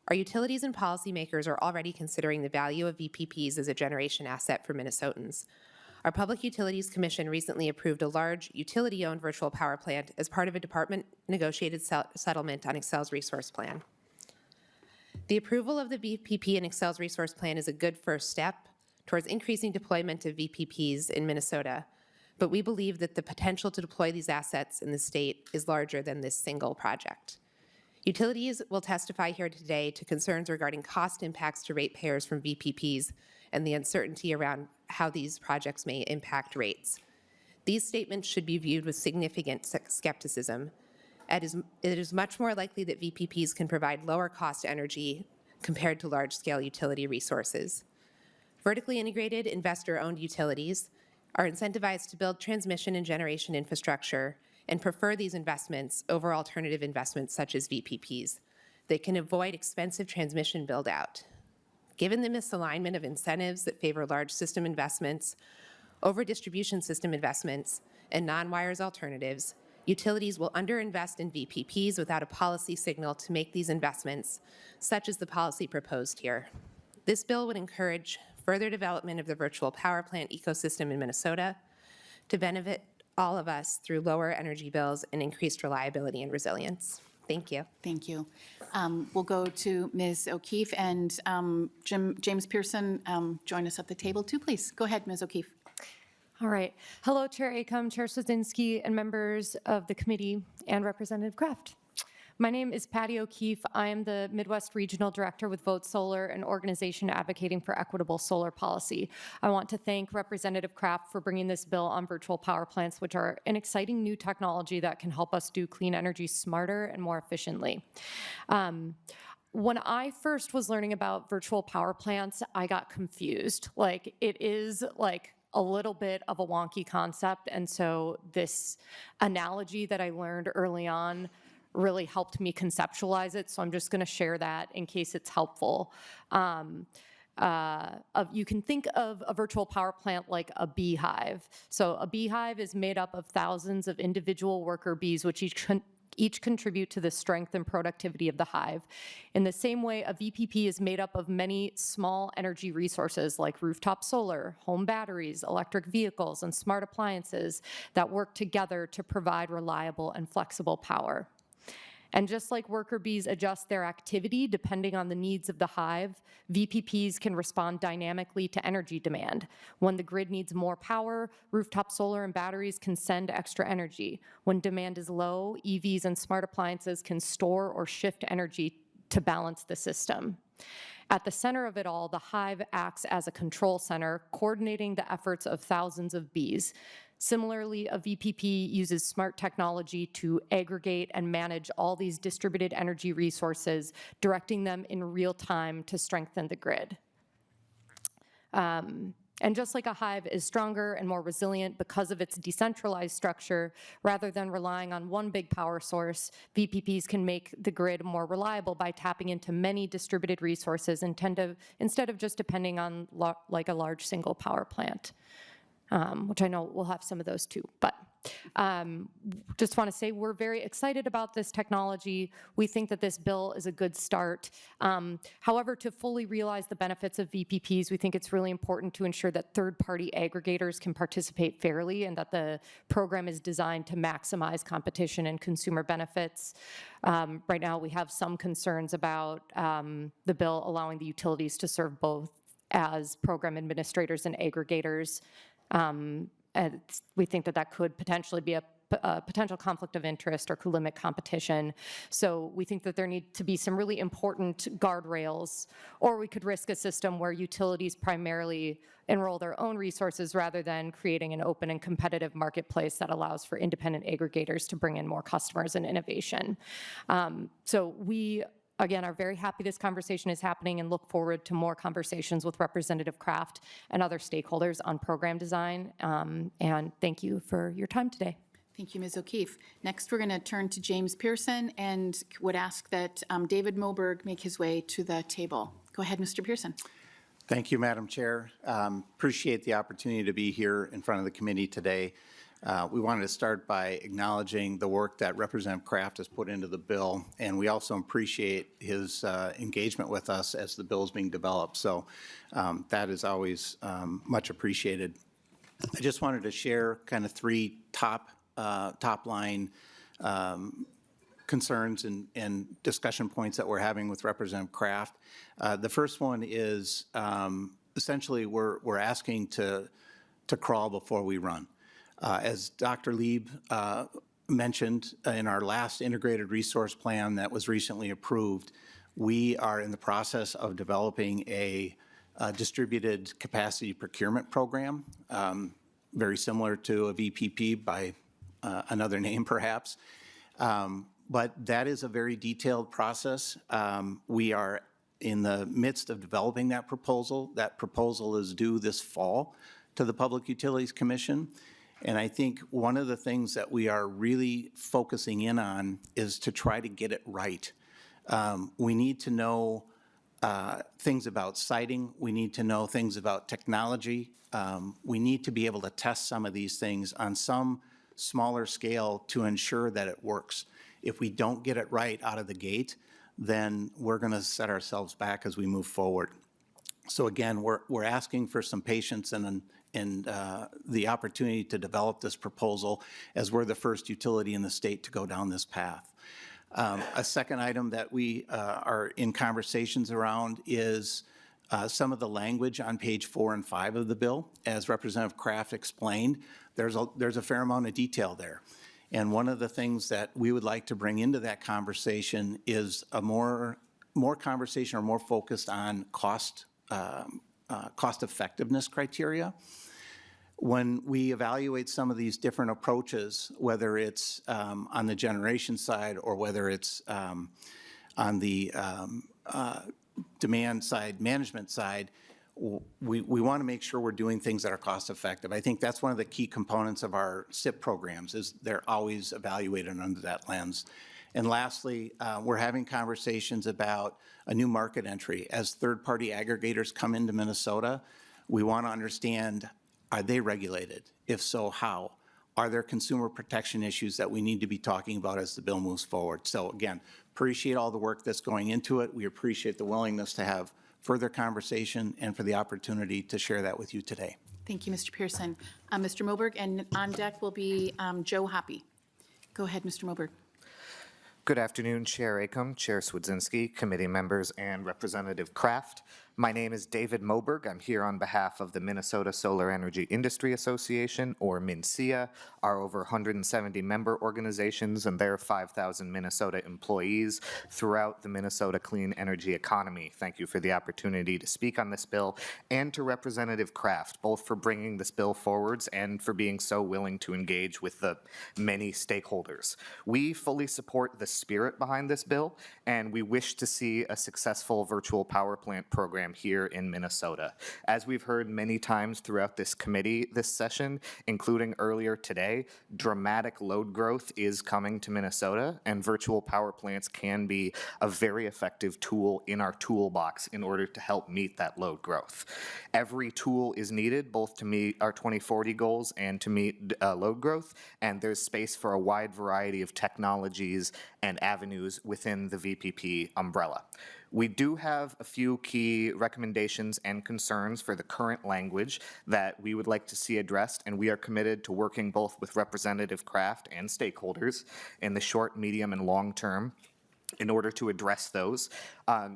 Our utilities and policymakers are already considering the value of VPPs as a generation asset for Minnesotans. Our Public Utilities Commission recently approved a large utility-owned virtual power plant as part of a department-negotiated settlement on Excel's resource plan. The approval of the VPP and Excel's resource plan is a good first step towards increasing deployment of VPPs in Minnesota, but we believe that the potential to deploy these assets in the state is larger than this single project. Utilities will testify here today to concerns regarding cost impacts to ratepayers from VPPs and the uncertainty around how these projects may impact rates. These statements should be viewed with significant skepticism. It is much more likely that VPPs can provide lower cost energy compared to large-scale utility resources. Vertically integrated, investor-owned utilities are incentivized to build transmission and generation infrastructure and prefer these investments over alternative investments such as VPPs. They can avoid expensive transmission build-out. Given the misalignment of incentives that favor large system investments over distribution system investments and non-wires alternatives, utilities will underinvest in VPPs without a policy signal to make these investments, such as the policy proposed here. This bill would encourage further development of the virtual power plant ecosystem in Minnesota to benefit all of us through lower energy bills and increased reliability and resilience. Thank you. Thank you. We'll go to Ms. O'Keefe, and James Pearson, join us at the table too, please. Go ahead, Ms. O'Keefe. All right. Hello, Chair Acomb, Chair Swazinski, and members of the committee, and Representative Kraft. My name is Patty O'Keefe. I am the Midwest Regional Director with Vote Solar, an organization advocating for equitable solar policy. I want to thank Representative Kraft for bringing this bill on virtual power plants, which are an exciting new technology that can help us do clean energy smarter and more efficiently. When I first was learning about virtual power plants, I got confused. Like, it is like a little bit of a wonky concept, and so this analogy that I learned early on really helped me conceptualize it, so I'm just going to share that in case it's helpful. You can think of a virtual power plant like a beehive. So a beehive is made up of thousands of individual worker bees, which each contribute to the strength and productivity of the hive. In the same way, a VPP is made up of many small energy resources like rooftop solar, home batteries, electric vehicles, and smart appliances that work together to provide reliable and flexible power. And just like worker bees adjust their activity depending on the needs of the hive, VPPs can respond dynamically to energy demand. When the grid needs more power, rooftop solar and batteries can send extra energy. When demand is low, EVs and smart appliances can store or shift energy to balance the system. At the center of it all, the hive acts as a control center, coordinating the efforts of thousands of bees. Similarly, a VPP uses smart technology to aggregate and manage all these distributed energy resources, directing them in real time to strengthen the grid. And just like a hive is stronger and more resilient because of its decentralized structure, rather than relying on one big power source, VPPs can make the grid more reliable by tapping into many distributed resources instead of just depending on like a large single power plant. Which I know we'll have some of those too. But just want to say we're very excited about this technology. We think that this bill is a good start. However, to fully realize the benefits of VPPs, we think it's really important to ensure that third-party aggregators can participate fairly and that the program is designed to maximize competition and consumer benefits. Right now, we have some concerns about the bill allowing the utilities to serve both as program administrators and aggregators. And we think that that could potentially be a potential conflict of interest or could limit competition. So we think that there need to be some really important guardrails, or we could risk a system where utilities primarily enroll their own resources rather than creating an open and competitive marketplace that allows for independent aggregators to bring in more customers and innovation. So we again, are very happy this conversation is happening and look forward to more conversations with Representative Kraft and other stakeholders on program design. And thank you for your time today. Thank you, Ms. O'Keefe. Next, we're going to turn to James Pearson and would ask that David Moberg make his way to the table. Go ahead, Mr. Pearson. Thank you, Madam Chair. Appreciate the opportunity to be here in front of the committee today. We wanted to start by acknowledging the work that Representative Kraft has put into the bill, and we also appreciate his engagement with us as the bill is being developed. So that is always much appreciated. I just wanted to share kind of three top line concerns and discussion points that we're having with Representative Kraft. The first one is essentially we're asking to crawl before we run. As Dr. Lieb mentioned in our last integrated resource plan that was recently approved, we are in the process of developing a distributed capacity procurement program, very similar to a VPP by another name perhaps. But that is a very detailed process. We are in the midst of developing that proposal. That proposal is due this fall to the Public Utilities Commission. And I think one of the things that we are really focusing in on is to try to get it right. We need to know things about siting. We need to know things about technology. We need to be able to test some of these things on some smaller scale to ensure that it works. If we don't get it right out of the gate, then we're going to set ourselves back as we move forward. So again, we're asking for some patience and the opportunity to develop this proposal as we're the first utility in the state to go down this path. A second item that we are in conversations around is some of the language on page 4 and 5 of the bill. As Representative Kraft explained, there's a fair amount of detail there. And one of the things that we would like to bring into that conversation is a more conversation or more focused on cost effectiveness criteria. When we evaluate some of these different approaches, whether it's on the generation side or whether it's on the demand side, management side, we want to make sure we're doing things that are cost effective. I think that's one of the key components of our SIP programs is they're always evaluated under that lens. And lastly, we're having conversations about a new market entry. As third-party aggregators come into Minnesota, we want to understand, are they regulated? If so, how? Are there consumer protection issues that we need to be talking about as the bill moves forward? So again, appreciate all the work that's going into it. We appreciate the willingness to have further conversation and for the opportunity to share that with you today. Thank you, Mr. Pearson. Mr. Moberg, and on deck will be Joe Hoppy. Go ahead, Mr. Moberg. Good afternoon, Chair Acomb, Chair Swedzinski, committee members, and Representative Kraft. My name is David Moberg. I'm here on behalf of the Minnesota Solar Energy Industry Association, or MNSEA, our over 170 member organizations and their 5,000 Minnesota employees throughout the Minnesota clean energy economy. Thank you for the opportunity to speak on this bill, and to Representative Kraft, both for bringing this bill forwards and for being so willing to engage with the many stakeholders. We fully support the spirit behind this bill, and we wish to see a successful virtual power plant program here in Minnesota. As we've heard many times throughout this committee this session, including earlier today, dramatic load growth is coming to Minnesota, and virtual power plants can be a very effective tool in our toolbox in order to help meet that load growth. Every tool is needed both to meet our 2040 goals and to meet load growth, and there's space for a wide variety of technologies and avenues within the VPP umbrella. We do have a few key recommendations and concerns for the current language that we would like to see addressed, and we are committed to working both with Representative Kraft and stakeholders in the short, medium, and long term in order to address those.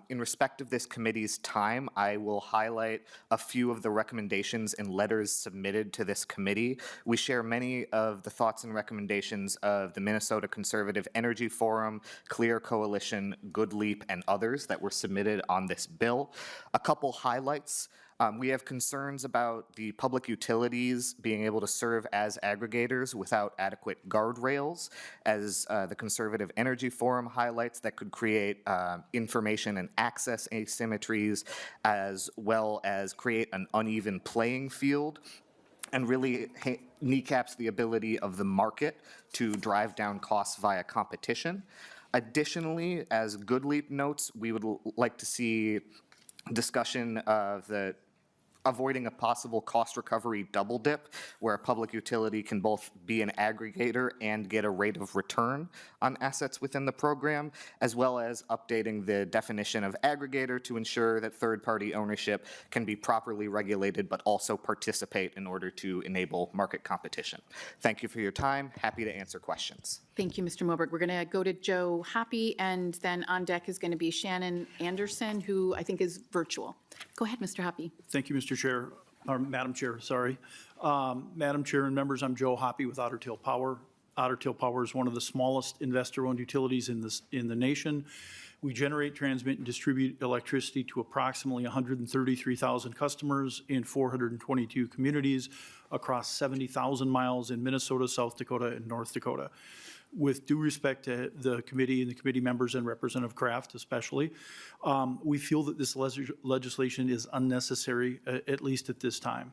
In respect of this committee's time, I will highlight a few of the recommendations in letters submitted to this committee. We share many of the thoughts and recommendations of the Minnesota Conservative Energy Forum, Clear Coalition, Good Leap, and others that were submitted on this bill. A couple highlights. We have concerns about the public utilities being able to serve as aggregators without adequate guardrails, as the Conservative Energy Forum highlights, that could create information and access asymmetries, as well as create an uneven playing field, and really kneecaps the ability of the market to drive down costs via competition. Additionally, as Good Leap notes, we would like to see discussion of avoiding a possible cost recovery double dip, where a public utility can both be an aggregator and get a rate of return on assets within the program, as well as updating the definition of aggregator to ensure that third-party ownership can be properly regulated but also participate in order to enable market competition. Thank you for your time. Happy to answer questions. Thank you, Mr. Moberg. We're going to go to Joe Hoppy, and then on deck is going to be Shannon Anderson, who I think is virtual. Go ahead, Mr. Hoppy. Thank you, Mr. Chair, or Madam Chair, sorry. Madam Chair and members, I'm Joe Hoppy with Otter Tail Power. Otter Tail Power is one of the smallest investor-owned utilities in the nation. We generate, transmit, and distribute electricity to approximately 133,000 customers in 422 communities across 70,000 miles in Minnesota, South Dakota, and North Dakota. With due respect to the committee and the committee members and Representative Kraft especially, we feel that this legislation is unnecessary, at least at this time.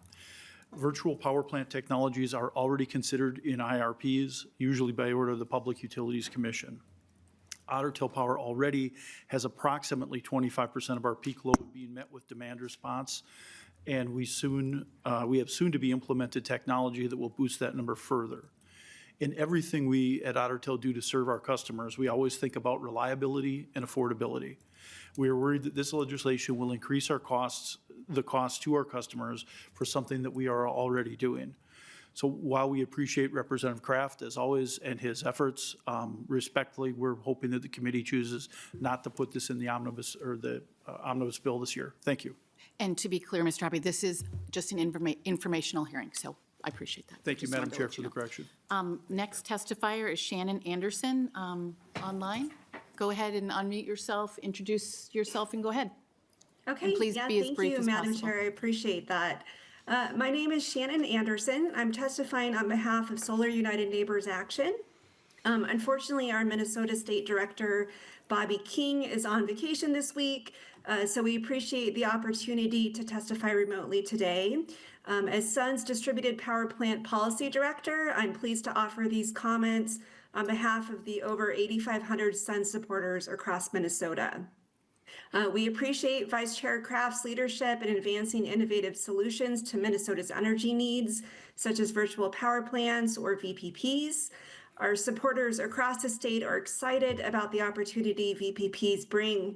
Virtual power plant technologies are already considered in IRPs, usually by order of the Public Utilities Commission. Otter Tail Power already has approximately 25% of our peak load being met with demand response, and we have soon to be implemented technology that will boost that number further. In everything we at Otter Tail do to serve our customers, we always think about reliability and affordability. We are worried that this legislation will increase the costs to our customers for something that we are already doing. So while we appreciate Representative Kraft, as always, and his efforts, respectfully, we're hoping that the committee chooses not to put this in the omnibus or the omnibus bill this year. Thank you. And to be clear, Mr. Hoppy, this is just an informational hearing, so I appreciate that. Thank you, Madam Chair, for the correction. Next testifier is Shannon Anderson online. Go ahead and unmute yourself, introduce yourself, and go ahead. Okay, and please be as brief as Madam possible. Chair, I appreciate that. My name is Shannon Anderson. I'm testifying on behalf of Solar United Neighbors Action. Unfortunately, our Minnesota State Director, Bobby King, is on vacation this week, So we appreciate the opportunity to testify remotely today. As Sun's Distributed Power Plant Policy Director, I'm pleased to offer these comments on behalf of the over 8,500 Sun supporters across Minnesota. We appreciate Vice Chair Kraft's leadership in advancing innovative solutions to Minnesota's energy needs, such as virtual power plants or VPPs. Our supporters across the state are excited about the opportunity VPPs bring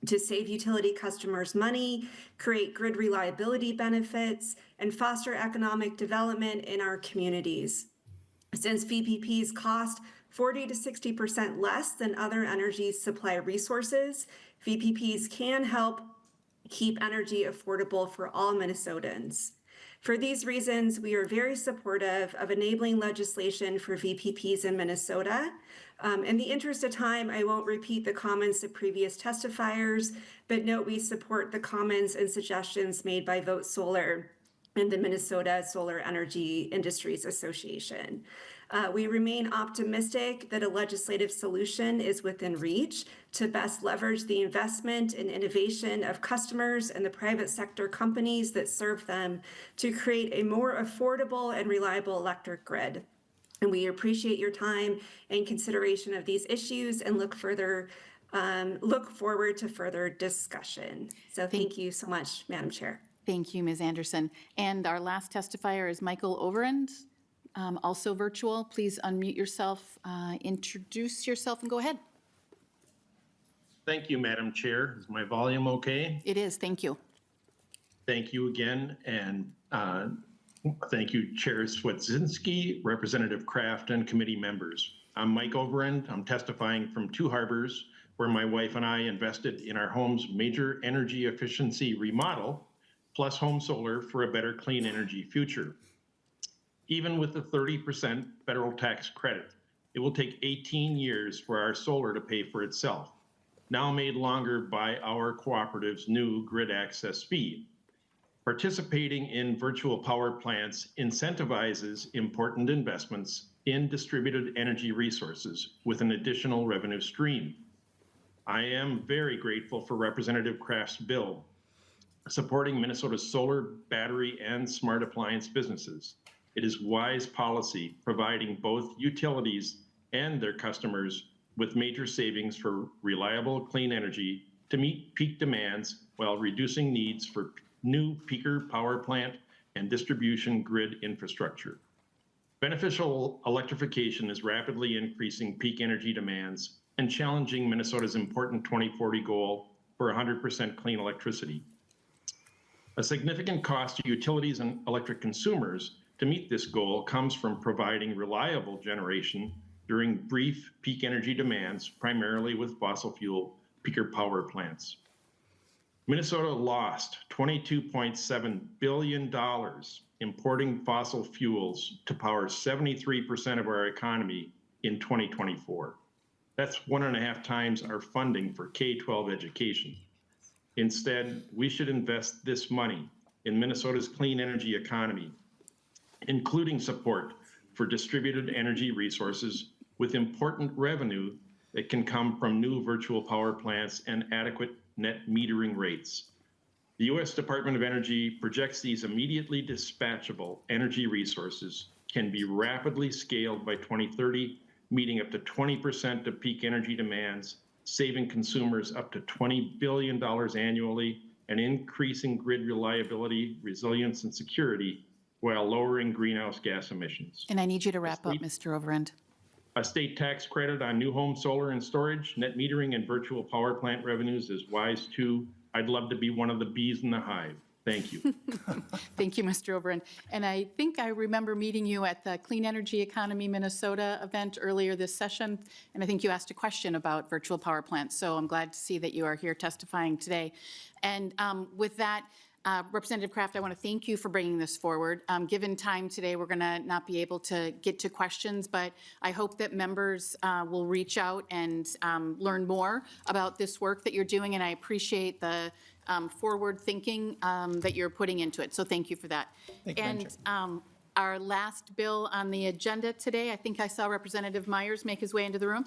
to save utility customers money, create grid reliability benefits, and foster economic development in our communities. Since VPPs cost 40 to 60% less than other energy supply resources, VPPs can help keep energy affordable for all Minnesotans. For these reasons, we are very supportive of enabling legislation for VPPs in Minnesota. In the interest of time, I won't repeat the comments of previous testifiers, but note we support the comments and suggestions made by Vote Solar and the Minnesota Solar Energy Industries Association. We remain optimistic that a legislative solution is within reach to best leverage the investment and innovation of customers and the private sector companies that serve them to create a more affordable and reliable electric grid. And we appreciate your time and consideration of these issues and look forward to further discussion. So thank you so much, Madam Chair. Thank you, Ms. Anderson. And our last testifier is Michael Overend, also virtual. Please unmute yourself, introduce yourself, and go ahead. Thank you, Madam Chair. Is my volume okay? It is. Thank you. Thank you again, and thank you, Chair Swedzinski, Representative Kraft, and committee members. I'm Mike Overend. I'm testifying from Two Harbors, where my wife and I invested in our home's major energy efficiency remodel, plus home solar for a better clean energy future. Even with the 30% federal tax credit, it will take 18 years for our solar to pay for itself, now made longer by our cooperative's new grid access fee. Participating in virtual power plants incentivizes important investments in distributed energy resources with an additional revenue stream. I am very grateful for Representative Kraft's bill supporting Minnesota's solar, battery, and smart appliance businesses. It is wise policy providing both utilities and their customers with major savings for reliable, clean energy to meet peak demands while reducing needs for new peaker power plant and distribution grid infrastructure. Beneficial electrification is rapidly increasing peak energy demands and challenging Minnesota's important 2040 goal for 100% clean electricity. A significant cost to utilities and electric consumers to meet this goal comes from providing reliable generation during brief peak energy demands, primarily with fossil fuel peaker power plants. Minnesota lost $22.7 billion importing fossil fuels to power 73% of our economy in 2024. That's 1.5 times our funding for K-12 education. Instead, we should invest this money in Minnesota's clean energy economy, including support for distributed energy resources with important revenue that can come from new virtual power plants and adequate net metering rates. The U.S. Department of Energy projects these immediately dispatchable energy resources can be rapidly scaled by 2030, meeting up to 20% of peak energy demands, saving consumers up to $20 billion annually, and increasing grid reliability, resilience, and security while lowering greenhouse gas emissions. And I need you to wrap up, Mr. Overend. A state tax credit on new home solar and storage, net metering, and virtual power plant revenues is wise too. I'd love to be one of the bees in the hive. Thank you. Thank you, Mr. Overend. And I think I remember meeting you at the Clean Energy Economy Minnesota event earlier this session, and I think you asked a question about virtual power plants. So I'm glad to see that you are here testifying today. And with that, Representative Kraft, I want to thank you for bringing this forward. Given time today, we're going to not be able to get to questions, but I hope that members will reach out and learn more about this work that you're doing, and I appreciate the forward thinking that you're putting into it. So thank you for that. Thank you, Madam And our last bill on the agenda today, I think I saw Representative Myers make his way into the room.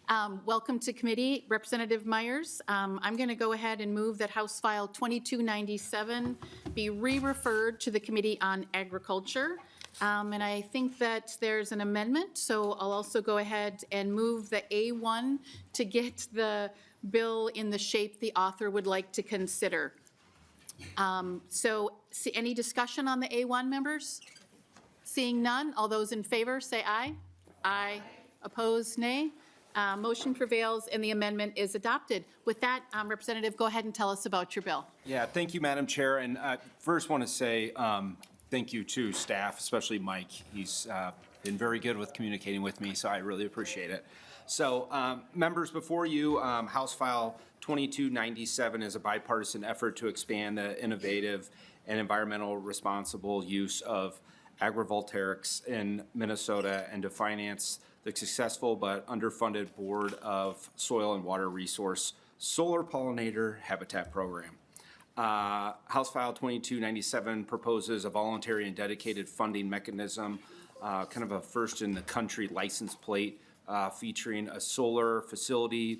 Welcome to committee, Representative Myers. I'm going to go ahead and move that House File 2297 be re-referred to the Committee on Agriculture. And I think that there's an amendment, so I'll also go ahead and move the A1 to get the bill in the shape the author would like to consider. Any discussion on the A1, members? Seeing none, all those in favor say aye. Aye. Opposed, nay. Motion prevails and the amendment is adopted. With that, Representative, go ahead and tell us about your bill. Yeah, thank you, Madam Chair. And first want to say thank you to staff, especially Mike. He's been very good with communicating with me, so I really appreciate it. So members, before you, House File 2297 is a bipartisan effort to expand the innovative and environmental responsible use of agrivoltaics in Minnesota and to finance the successful but underfunded Board of Soil and Water Resource Solar Pollinator Habitat Program. House File 2297 proposes a voluntary and dedicated funding mechanism, kind of a first in the country license plate featuring a solar facility,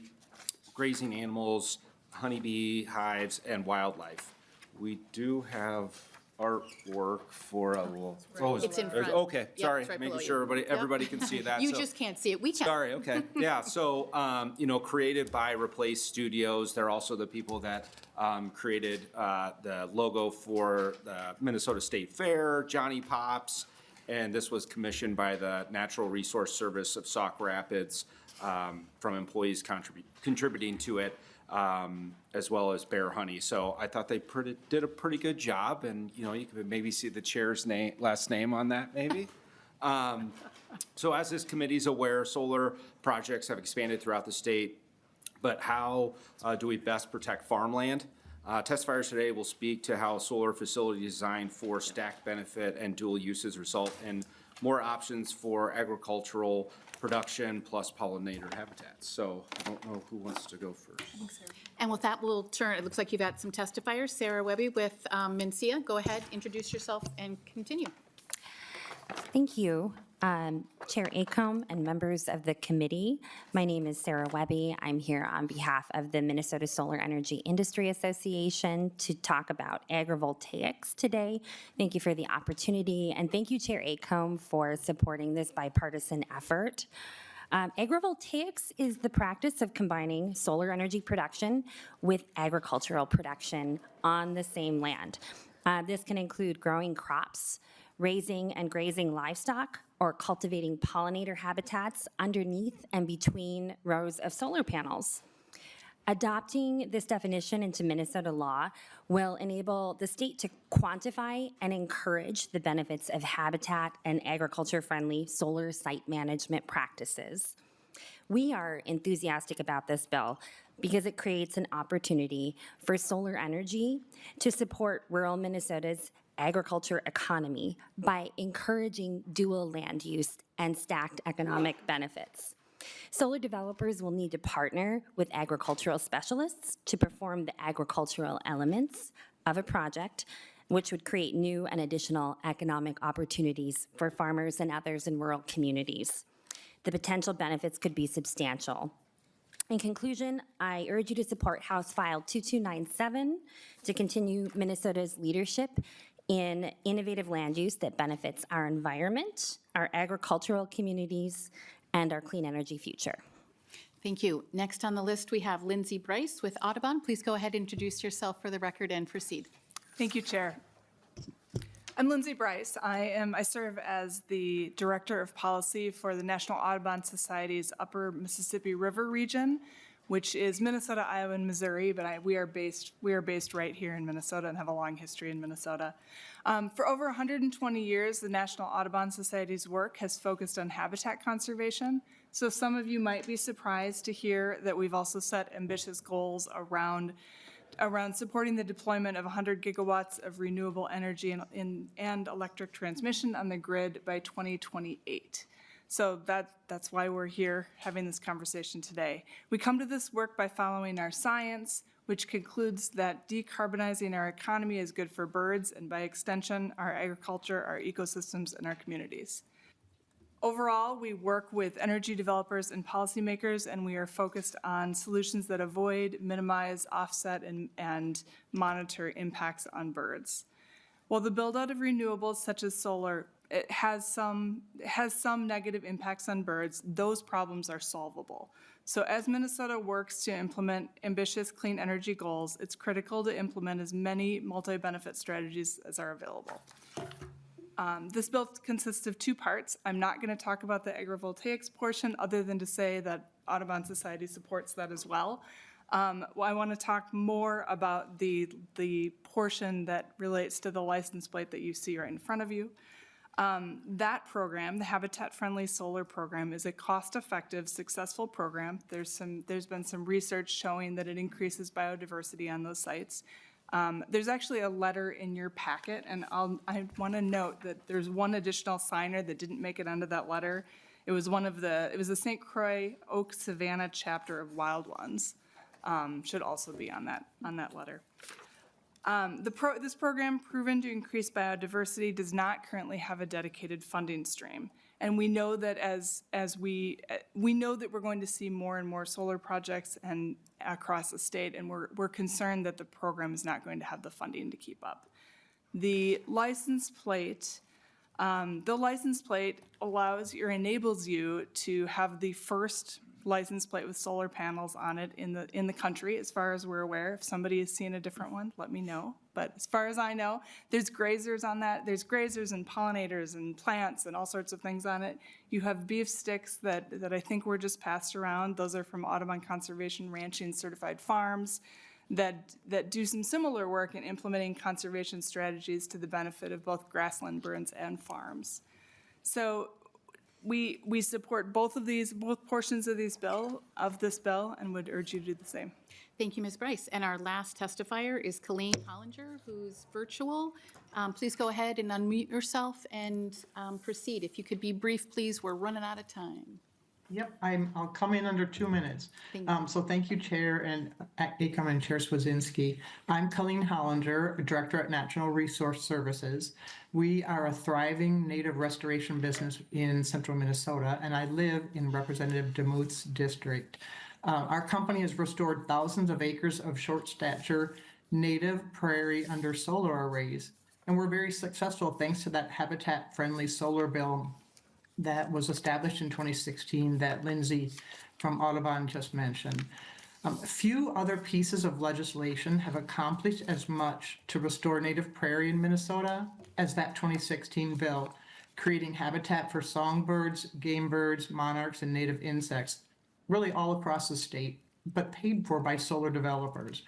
grazing animals, honeybee hives, and wildlife. We do have artwork for a little. It's in front. Okay, Yep, sorry, it's right making below sure you. everybody can see that. You So- just can't see it. We can. Sorry, okay. Yeah, so, created by Replace Studios. They're also the people that created the logo for the Minnesota State Fair, Johnny Pops, and this was commissioned by the Natural Resource Service of Sauk Rapids from employees contributing to it, as well as Bear Honey. So I thought they did a pretty good job, and, you could maybe see the chair's last name on that, maybe. So as this committee's aware, solar projects have expanded throughout the state, but how do we best protect farmland? Testifiers today will speak to how solar facility designed for stacked benefit and dual uses result in more options for agricultural production plus pollinator habitats. So I don't know who wants to go first. And with that, we'll turn, it looks like you've got some testifiers. Sarah Webby with Mencia. Go ahead, introduce yourself and continue. Thank you, Chair Acomb and members of the committee. My name is Sarah Webby. I'm here on behalf of the Minnesota Solar Energy Industry Association to talk about agrivoltaics today. Thank you for the opportunity, and thank you, Chair Acomb, for supporting this bipartisan effort. Agrivoltaics is the practice of combining solar energy production with agricultural production on the same land. This can include growing crops, raising and grazing livestock, or cultivating pollinator habitats underneath and between rows of solar panels. Adopting this definition into Minnesota law will enable the state to quantify and encourage the benefits of habitat and agriculture-friendly solar site management practices. We are enthusiastic about this bill because it creates an opportunity for solar energy to support rural Minnesota's agriculture economy by encouraging dual land use and stacked economic benefits. Solar developers will need to partner with agricultural specialists to perform the agricultural elements of a project, which would create new and additional economic opportunities for farmers and others in rural communities. The potential benefits could be substantial. In conclusion, I urge you to support House File 2297 to continue Minnesota's leadership in innovative land use that benefits our environment, our agricultural communities, and our clean energy future. Thank you. Next on the list, we have Lindsay Bryce with Audubon. Please go ahead and introduce yourself for the record and proceed. Thank you, Chair. I'm Lindsay Bryce. I serve as the Director of Policy for the National Audubon Society's Upper Mississippi River region, which is Minnesota, Iowa, and Missouri, but we are based right here in Minnesota and have a long history in Minnesota. For over 120 years, the National Audubon Society's work has focused on habitat conservation. So some of you might be surprised to hear that we've also set ambitious goals around supporting the deployment of 100 gigawatts of renewable energy and electric transmission on the grid by 2028. So that's why we're here having this conversation today. We come to this work by following our science, which concludes that decarbonizing our economy is good for birds and by extension, our agriculture, our ecosystems, and our communities. Overall, we work with energy developers and policymakers, and we are focused on solutions that avoid, minimize, offset, and monitor impacts on birds. While the build-out of renewables such as solar it has some negative impacts on birds, those problems are solvable. So as Minnesota works to implement ambitious clean energy goals, it's critical to implement as many multi-benefit strategies as are available. This bill consists of two parts. I'm not going to talk about the agrivoltaics portion other than to say that Audubon Society supports that as well. I want to talk more about the portion that relates to the license plate that you see right in front of you. That program, the Habitat Friendly Solar Program, is a cost-effective, successful program. There's been some research showing that it increases biodiversity on those sites. There's actually a letter in your packet, and I want to note that there's one additional signer that didn't make it onto that letter. It was the St. Croix Oak Savannah chapter of Wild Ones. Should also be on that letter. This program, proven to increase biodiversity, does not currently have a dedicated funding stream. And we know that we know that we're going to see more and more solar projects and across the state, and we're concerned that the program is not going to have the funding to keep up. The license plate allows or enables you to have the first license plate with solar panels on it in the country, as far as we're aware. If somebody has seen a different one, let me know. But as far as I know, there's grazers on that. There's grazers and pollinators and plants and all sorts of things on it. You have beef sticks that I think were just passed around. Those are from Audubon Conservation Ranching Certified Farms that do some similar work in implementing conservation strategies to the benefit of both grassland birds and farms. So we support both portions of this bill, and would urge you to do the same. Thank you, Ms. Bryce. And our last testifier is Colleen Hollinger, who's virtual. Please go ahead and unmute yourself and proceed. If you could be brief, please. We're running out of time. Yep, I'll come in under 2 minutes. Thank you. So thank you, Chair and Acomb and Chair Swedzinski. I'm Colleen Hollinger, Director at Natural Resource Services. We are a thriving native restoration business in central Minnesota, and I live in Representative DeMuth's district. Our company has restored thousands of acres of short stature native prairie under solar arrays, and we're very successful thanks to that habitat-friendly solar bill that was established in 2016 that Lindsay from Audubon just mentioned. Few other pieces of legislation have accomplished as much to restore native prairie in Minnesota as that 2016 bill, creating habitat for songbirds, game birds, monarchs, and native insects, really all across the state, but paid for by solar developers.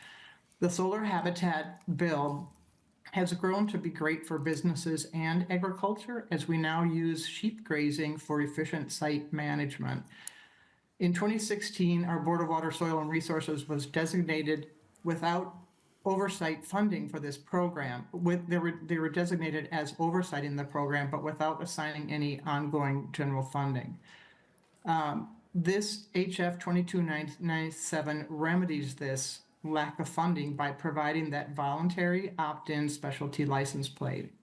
The Solar Habitat Bill has grown to be great for businesses and agriculture as we now use sheep grazing for efficient site management. In 2016, our Board of Water, Soil, and Resources was designated without oversight funding for this program. They were designated as oversight in the program, but without assigning any ongoing general funding. This HF 2297 remedies this lack of funding by providing that voluntary opt-in specialty license plate.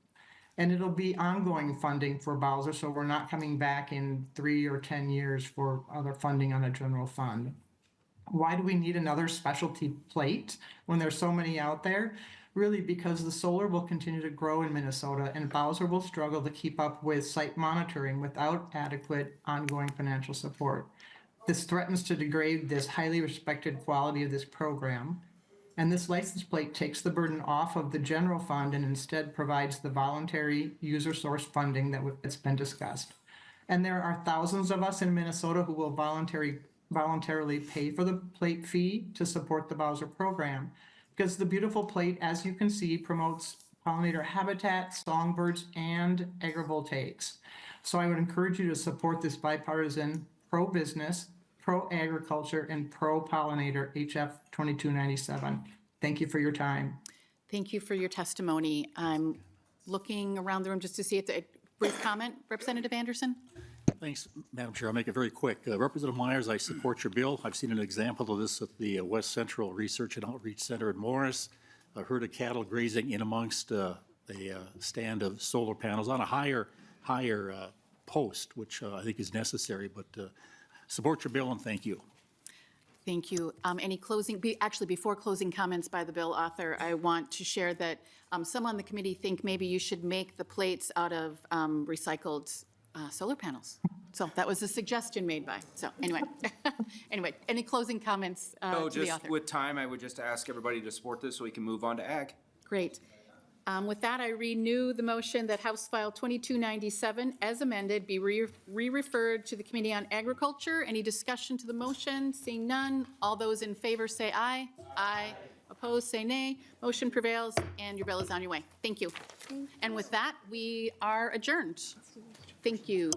And it'll be ongoing funding for Bowser, so we're not coming back in 3 or 10 years for other funding on a general fund. Why do we need another specialty plate when there's so many out there? Really because the solar will continue to grow in Minnesota and Bowser will struggle to keep up with site monitoring without adequate ongoing financial support. This threatens to degrade this highly respected quality of this program. And this license plate takes the burden off of the general fund and instead provides the voluntary user source funding that's been discussed. And there are thousands of us in Minnesota who will voluntarily pay for the plate fee to support the Bowser program, because the beautiful plate, as you can see, promotes pollinator habitat, songbirds, and agrivoltaics. So I would encourage you to support this bipartisan pro-business, pro-agriculture, and pro-pollinator HF 2297. Thank you for your time. Thank you for your testimony. I'm looking around the room just to see if a brief comment. Representative Anderson? Thanks, Madam Chair. I'll make it very quick. Representative Myers, I support your bill. I've seen an example of this at the West Central Research and Outreach Center in Morris. A herd of cattle grazing in amongst a stand of solar panels on a higher post, which I think is necessary, but support your bill and thank you. Thank you. Any closing, actually, before closing comments by the bill author, I want to share that some on the committee think maybe you should make the plates out of recycled solar panels. So that was a suggestion made by, so anyway. Anyway, any closing comments So to the just author? with time, I would just ask everybody to support this so we can move on to ag. Great. With that, I renew the motion that House File 2297, as amended, be re-referred to the Committee on Agriculture. Any discussion to the motion? Seeing none, all those in favor say aye. Aye. Opposed, say nay. Motion prevails, and your bill is on your way. Thank you. And with that, we are adjourned. Thank you.